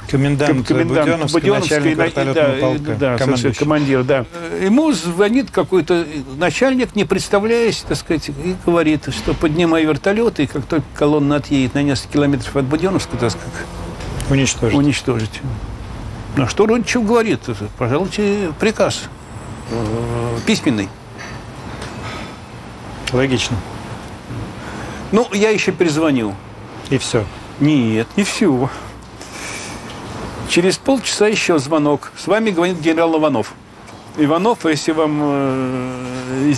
комендант Буденновской, начальник
командир, да. Ему звонит какой-то начальник, не представляясь, так сказать, и говорит, что поднимай вертолеты, и как только колонна отъедет на несколько километров от Буденновска, так сказать, уничтожить. Ну, что Родичев говорит? Пожалуйте, приказ письменный.
Логично.
Ну, я еще перезвонил.
И все?
Нет, не все. Через полчаса еще звонок. С вами говорит генерал Иванов. Иванов, если вам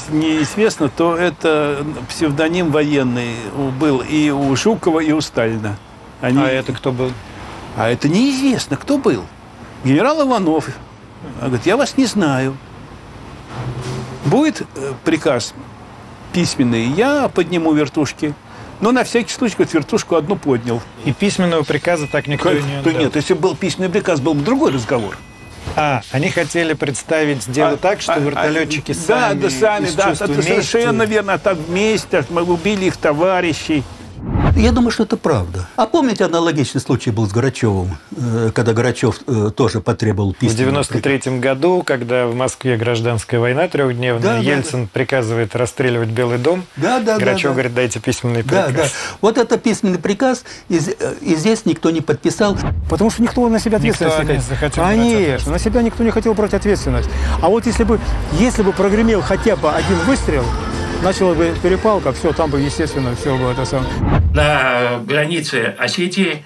неизвестно, то это псевдоним военный был и у Жукова, и у Сталина.
А это кто был?
А это неизвестно, кто был. Генерал Иванов. Он говорит, я вас не знаю. Будет приказ письменный, я подниму вертушки. Но на всякий случай, вот вертушку одну поднял.
И письменного приказа так никто и не отдал?
Нет, если был письменный приказ, был бы другой разговор.
Они хотели представить дело так, что вертолетчики сами
Да, это совершенно верно. Так вместе мы убили их товарищей.
Я думаю, что это правда. А помните, аналогичный случай был с Грачевым, когда Грачев тоже потребовал письменного
В 93-м году, когда в Москве гражданская война трехдневная, Ельцин приказывает расстреливать Белый дом. Грачев говорит, дайте письменный приказ.
Вот это письменный приказ, и здесь никто не подписал.
Потому что никто на себя ответственность не хотел. Конечно, на себя никто не хотел брать ответственность. А вот если бы прогремел хотя бы один выстрел, начала бы перепалка, все, там бы, естественно, все бы это самое.
На границе Осетии,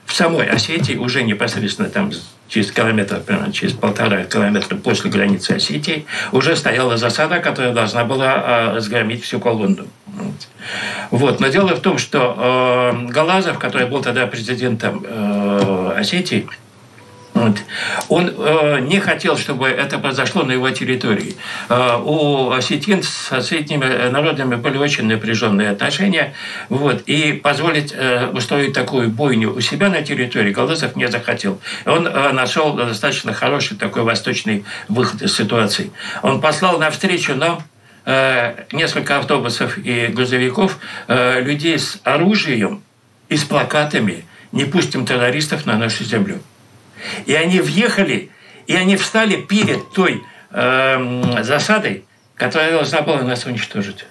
в самой Осетии, уже непосредственно там через километр, примерно через 1,5 километра после границы Осетии, уже стояла засада, которая должна была разгромить всю колонну. Вот. Но дело в том, что Галазов, который был тогда президентом Осетии, он не хотел, чтобы это произошло на его территории. У осетин с осетними народами были очень напряженные отношения. И позволить устроить такую бойню у себя на территории Галазов не захотел. Он нашел достаточно хороший такой восточный выход из ситуации. Он послал навстречу нам несколько автобусов и грузовиков, людей с оружием и с плакатами «Не пустим террористов на нашу землю». И они въехали, и они встали перед той засадой, которая должна была нас уничтожить.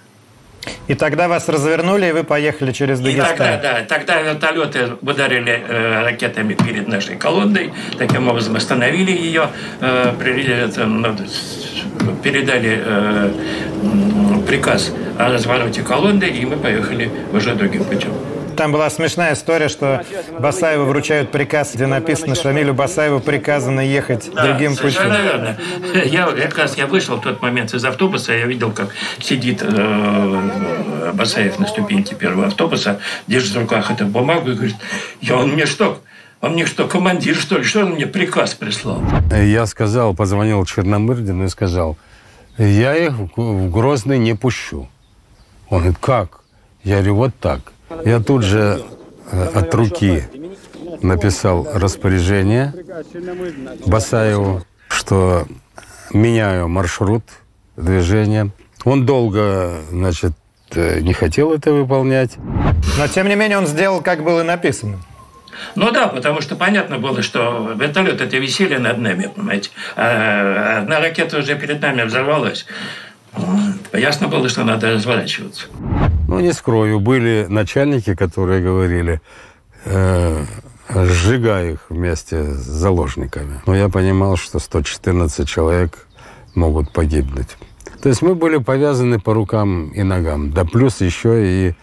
И тогда вас развернули, и вы поехали через Дагестан.
Тогда вертолеты ударили ракетами перед нашей колонной, таким образом остановили ее, передали приказ о развороте колонны, и мы поехали уже другим путем.
Там была смешная история, что Басаеву вручают приказ, где написано, Шамилю Басаеву приказано ехать другим путем.
Совершенно верно. Я вышел в тот момент из автобуса, я видел, как сидит Басаев на ступеньке первого автобуса, держит в руках эту бумагу и говорит, он мне что, командир, что ли? Что он мне приказ прислал?
Я позвонил Черномырдину и сказал, я их в Грозный не пущу. Он говорит, как? Я говорю, вот так. Я тут же от руки написал распоряжение Басаеву, что меняю маршрут движения. Он долго, не хотел это выполнять.
Но, тем не менее, он сделал, как было написано.
Ну да, потому что понятно было, что вертолет это висели над нами, понимаете. А одна ракета уже перед нами взорвалась. Ясно было, что надо разворачиваться.
Не скрою, были начальники, которые говорили, сжигай их вместе с заложниками. Но я понимал, что 114 человек могут погибнуть. То есть мы были повязаны по рукам и ногам. Да плюс еще и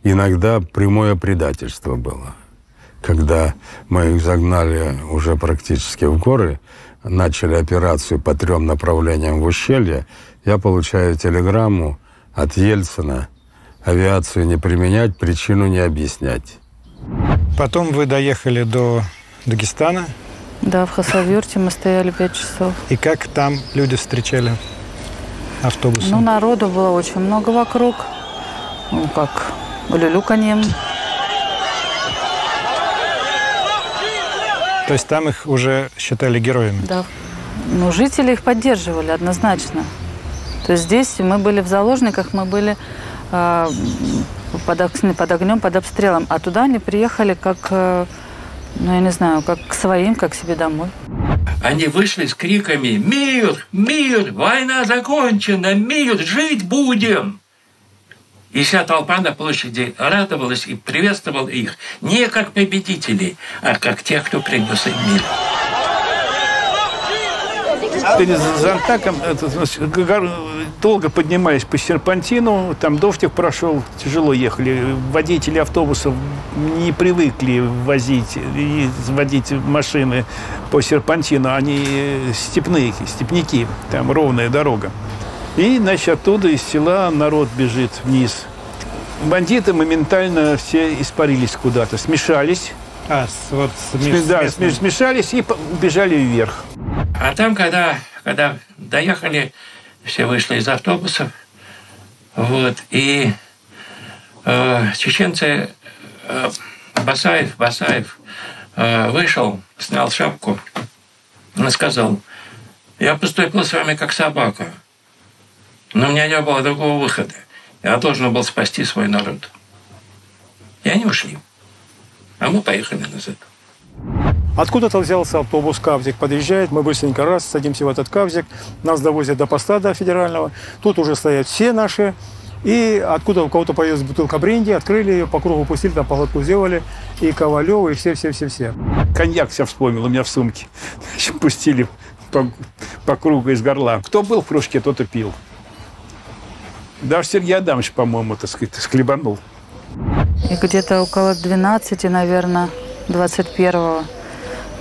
иногда прямое предательство было. Когда мы их загнали уже практически в горы, начали операцию по 3 направлениям в ущелье, я получаю телеграмму от Ельцина: авиацию не применять, причину не объяснять.
Потом вы доехали до Дагестана?
Да, в Хасавюрте мы стояли 5 часов.
И как там люди встречали автобусы?
Народу было очень много вокруг. Как улюлюканьем.
То есть там их уже считали героями?
Да. Жители их поддерживали однозначно. То есть здесь мы были в заложниках, мы были под огнем, под обстрелом. А туда они приехали как, я не знаю, как к своим, как к себе домой.
Они вышли с криками «Мир! Мир! Война закончена! Мир! Жить будем!» И вся толпа на площади радовалась и приветствовала их не как победителей, а как тех, кто принес им мир.
Перед Зантаком долго поднимались по серпантину, там дождик прошел, тяжело ехали. Водители автобусов не привыкли водить машины по серпантину, они степняки, там ровная дорога. И, оттуда из села народ бежит вниз. Бандиты моментально все испарились куда-то, смешались. Смешались и убежали вверх.
А там, когда доехали, все вышли из автобусов, и чеченцы, Басаев вышел, снял шапку Он сказал: я поступил с вами как собака, но у меня не было другого выхода. Я должен был спасти свой народ. И они ушли. А мы поехали назад.
Откуда-то взялся автобус, Кавзик подъезжает, мы быстренько раз, садимся в этот Кавзик, нас довозят до поста, до федерального. Тут уже стоят все наши. И откуда у кого-то появилась бутылка бренди, открыли ее, по кругу пустили, там по глотку сделали. И Ковалева, и все.
Коньяк все вспомнил у меня в сумке. Пустили по кругу из горла. Кто был в кружке, тот и пил. Даже Сергей Адамович, по-моему, так сказать, схлебанул.
И где-то около 12, наверное, 21-го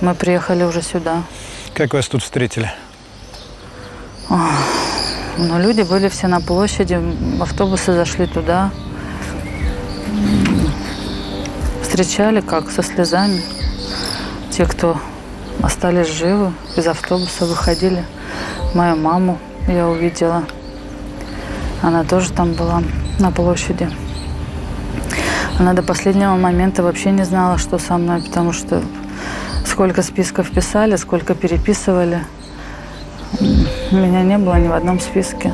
мы приехали уже сюда.
Как вас тут встретили?
Ну, люди были все на площади, автобусы зашли туда. Встречали как, со слезами. Те, кто остались живы, из автобуса выходили. Мою маму я увидела. Она тоже там была на площади. Она до последнего момента вообще не знала, что со мной, потому что сколько списков писали, сколько переписывали. Меня не было ни в одном списке.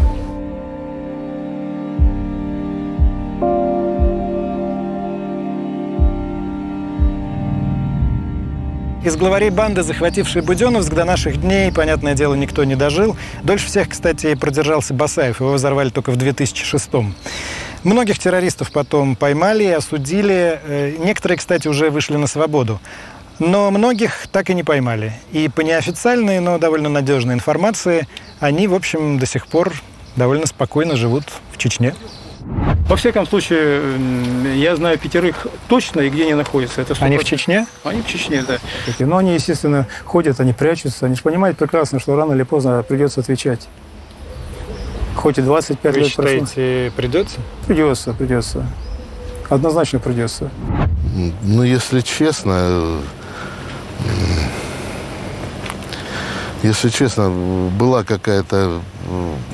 Из главарей банды, захватившей Буденновск, до наших дней, понятное дело, никто не дожил. Дольше всех, кстати, продержался Басаев. Его взорвали только в 2006-м. Многих террористов потом поймали и осудили. Некоторые, кстати, уже вышли на свободу. Но многих так и не поймали. И по неофициальной, но довольно надежной информации, они, в общем, до сих пор довольно спокойно живут в Чечне.
Во всяком случае, я знаю 5 точно, и где они находятся. Это
они в Чечне?
Они в Чечне, да. Но они, естественно, ходят, они прячутся. Они же понимают прекрасно, что рано или поздно придется отвечать. Хоть и 25 лет прошло.
Вы считаете, придется?
Придется. Однозначно придется.
Ну, если честно, была какая-то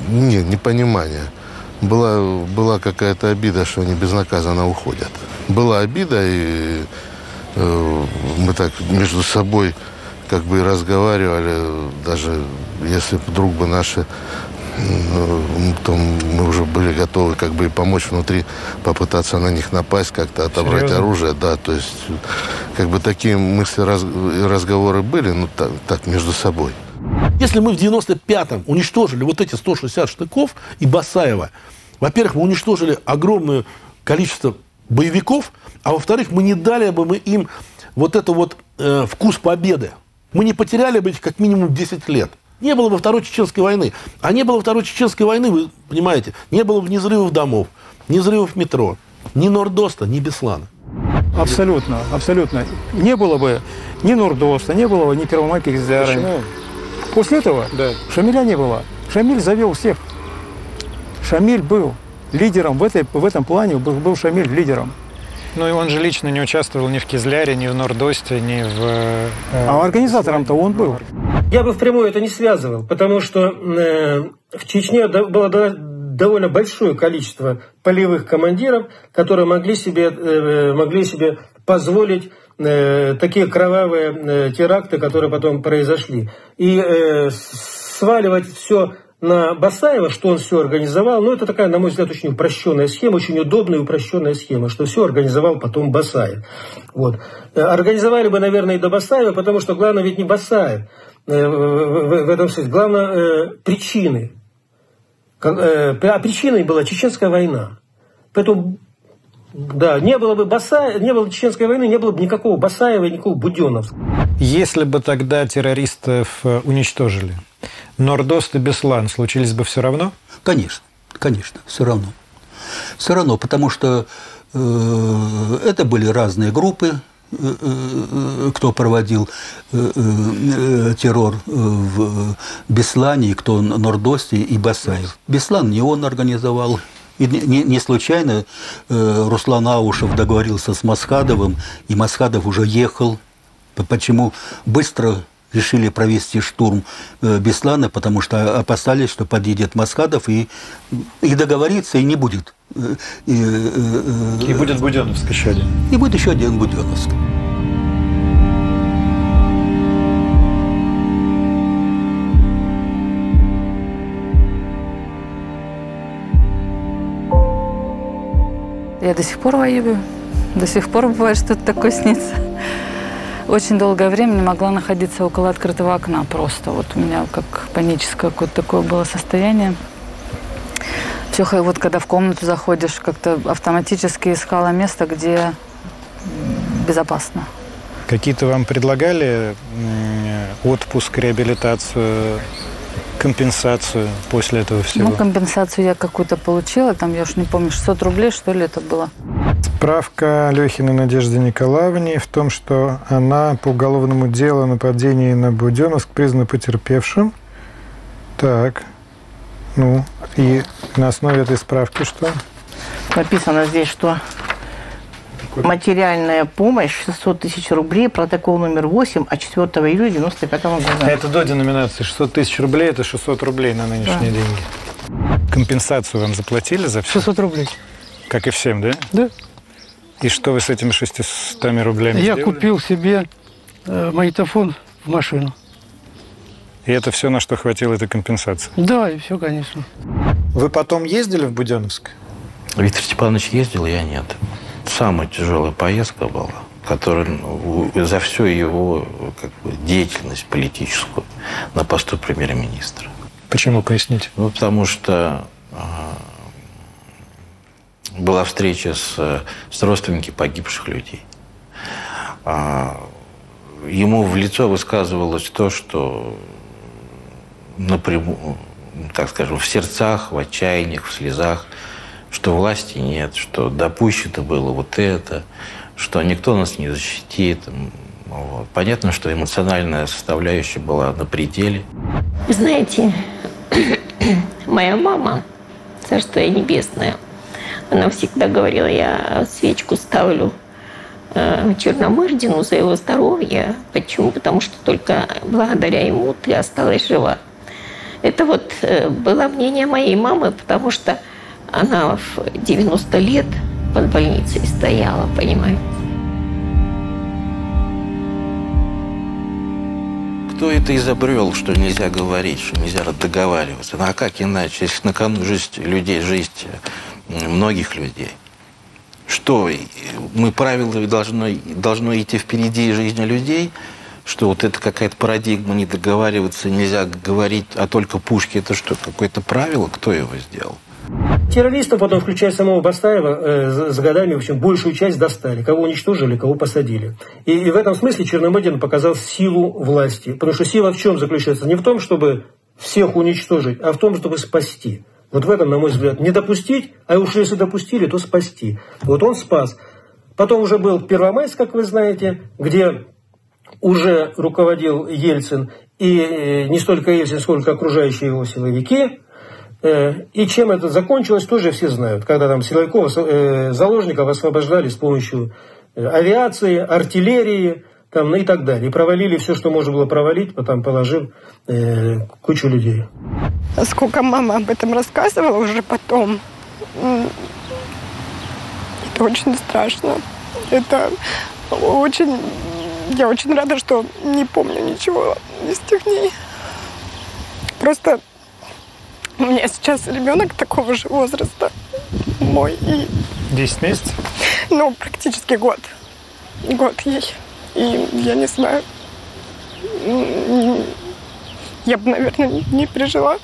непонимание. Была какая-то обида, что они безнаказанно уходят. Была обида, и мы так между собой как бы и разговаривали. Даже если вдруг бы наши, то мы уже были готовы как бы и помочь внутри, попытаться на них напасть, как-то отобрать
Серьезно?
оружие. Да, то есть как бы такие мысли, разговоры были, ну так между собой.
Если мы в 95-м уничтожили вот эти 160 штыков и Басаева, во-первых, мы уничтожили огромное количество боевиков, а во-вторых, мы не дали бы им вот это вот вкус победы. Мы не потеряли бы их как минимум 10 лет. Не было бы Второй Чеченской войны. А не было Второй Чеченской войны, вы понимаете, не было бы ни взрывов домов, ни взрывов метро, ни Нордоста, ни Беслана.
Абсолютно. Не было бы ни Нордоста, не было бы ни Первомайских Зарей.
Почему?
После этого Шамиля не было. Шамиль завел всех. Шамиль был лидером в этом плане, был Шамиль лидером.
Ну и он же лично не участвовал ни в Кизляре, ни в Нордосте, ни в...
А организатором-то он был. Я бы впрямую это не связывал, потому что в Чечне было довольно большое количество полевых командиров, которые могли себе позволить такие кровавые теракты, которые потом произошли. И сваливать все на Басаева, что он все организовал, ну, это такая, на мой взгляд, очень упрощенная схема, очень удобная и упрощенная схема, что все организовал потом Басаев. Вот. Организовали бы, наверное, и до Басаева, потому что главное ведь не Басаев в этом смысле, главное причины. А причиной была Чеченская война. Поэтому, да, не было бы Чеченской войны, не было бы никакого Басаева и никакого Буденновска.
Если бы тогда террористов уничтожили, Нордост и Беслан случились бы все равно?
Конечно, все равно. Все равно, потому что это были разные группы, кто проводил террор в Беслане, кто в Нордосте и Басаев. Беслан не он организовал. И не случайно Руслан Аушев договорился с Масхадовым, и Масхадов уже ехал. Почему быстро решили провести штурм Беслана, потому что опасались, что подъедет Масхадов и договорится, и не будет.
И будет Буденновск еще один.
И будет еще один Буденновск.
Я до сих пор воюю. До сих пор бывает, что-то такое снится. Очень долгое время не могла находиться около открытого окна просто. Вот у меня как паническое какое-то такое было состояние. Все, вот когда в комнату заходишь, как-то автоматически искала место, где безопасно.
Какие-то вам предлагали отпуск, реабилитацию, компенсацию после этого всего?
Ну, компенсацию я какую-то получила, там, я уж не помню, 600 рублей, что ли, это было.
Справка Алехиной Надежды Николаевны в том, что она по уголовному делу о нападении на Буденновск признана потерпевшим. Так, ну, и на основе этой справки что?
Написано здесь, что материальная помощь 600 тысяч рублей, протокол номер 8 от 4 июля 1995 года.
Это до деноминации. 600 тысяч рублей – это 600 рублей на нынешние деньги. Компенсацию вам заплатили за все?
600 рублей.
Как и всем, да?
Да.
И что вы с этими 600 рублями
Я
сделали?
купил себе магнитофон в машину.
И это все, на что хватило этой компенсации?
Да, и все, конечно.
Вы потом ездили в Буденновск?
Виктор Степанович ездил, я нет. Самая тяжелая поездка была, которая за всю его деятельность политическую на посту премьер-министра.
Почему, поясните?
Ну, потому что была встреча с родственниками погибших людей. Ему в лицо высказывалось то, что напрямую, так скажем, в сердцах, в отчаяниях, в слезах, что власти нет, что допущено было вот это, что никто нас не защитит. Вот. Понятно, что эмоциональная составляющая была на пределе.
Знаете, моя мама, царство ей небесное, она всегда говорила, я свечку ставлю Черномырдину за его здоровье. Почему? Потому что только благодаря ему ты осталась жива. Это вот было мнение моей мамы, потому что она в 90 лет под больницей стояла, понимаете?
Кто это изобрел, что нельзя говорить, что нельзя договариваться? Ну а как иначе, если на кону жизнь людей, жизнь многих людей? Что, мы правила должно идти впереди жизни людей? Что вот это какая-то парадигма, не договариваться, нельзя говорить, а только пушки, это что, какое-то правило? Кто его сделал?
Террористов, потом, включая самого Бастаева, с годами, в общем, большую часть достали. Кого уничтожили, кого посадили. И в этом смысле Черномырдин показал силу власти. Потому что сила в чем заключается? Не в том, чтобы всех уничтожить, а в том, чтобы спасти. Вот в этом, на мой взгляд, не допустить, а уж если допустили, то спасти. Вот он спас. Потом уже был Первомайск, как вы знаете, где уже руководил Ельцин. И не столько Ельцин, сколько окружающие его силовики. И чем это закончилось, тоже все знают. Когда там силовиков, заложников освобождали с помощью авиации, артиллерии там, и так далее. И провалили все, что можно было провалить, потом положив кучу людей.
Сколько мама об этом рассказывала уже потом, это очень страшно. Это очень... Я очень рада, что не помню ничего из тех дней. Просто у меня сейчас ребенок такого же возраста, мой. И,
10 месяцев?
Ну, практически год. Год ей. И я не знаю, я бы, наверное, не пережила.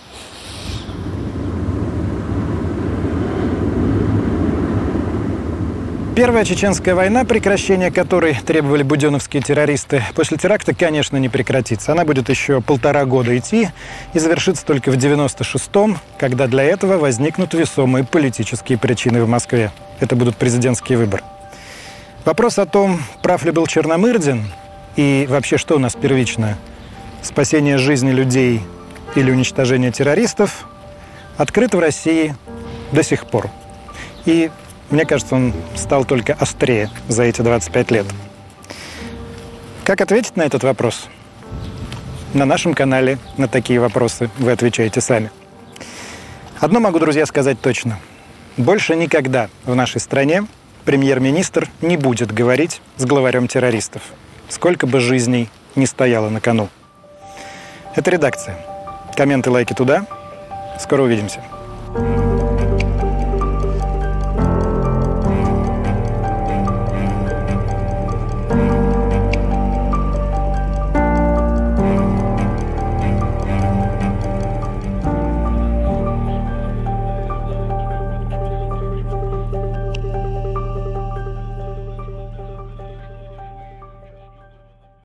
Первая чеченская война, прекращение которой требовали буденновские террористы, после теракта, конечно, не прекратится. Она будет еще 1,5 года идти и завершится только в 96-м, когда для этого возникнут весомые политические причины в Москве. Это будут президентские выборы. Вопрос о том, прав ли был Черномырдин и вообще что у нас первичное – спасение жизни людей или уничтожение террористов – открыт в России до сих пор. И мне кажется, он стал только острее за эти 25 лет. Как ответить на этот вопрос? На нашем канале на такие вопросы вы отвечаете сами. Одно могу, друзья, сказать точно. Больше никогда в нашей стране премьер-министр не будет говорить с главарем террористов, сколько бы жизней ни стояло на кону. Это редакция. Комменты, лайки туда. Скоро увидимся.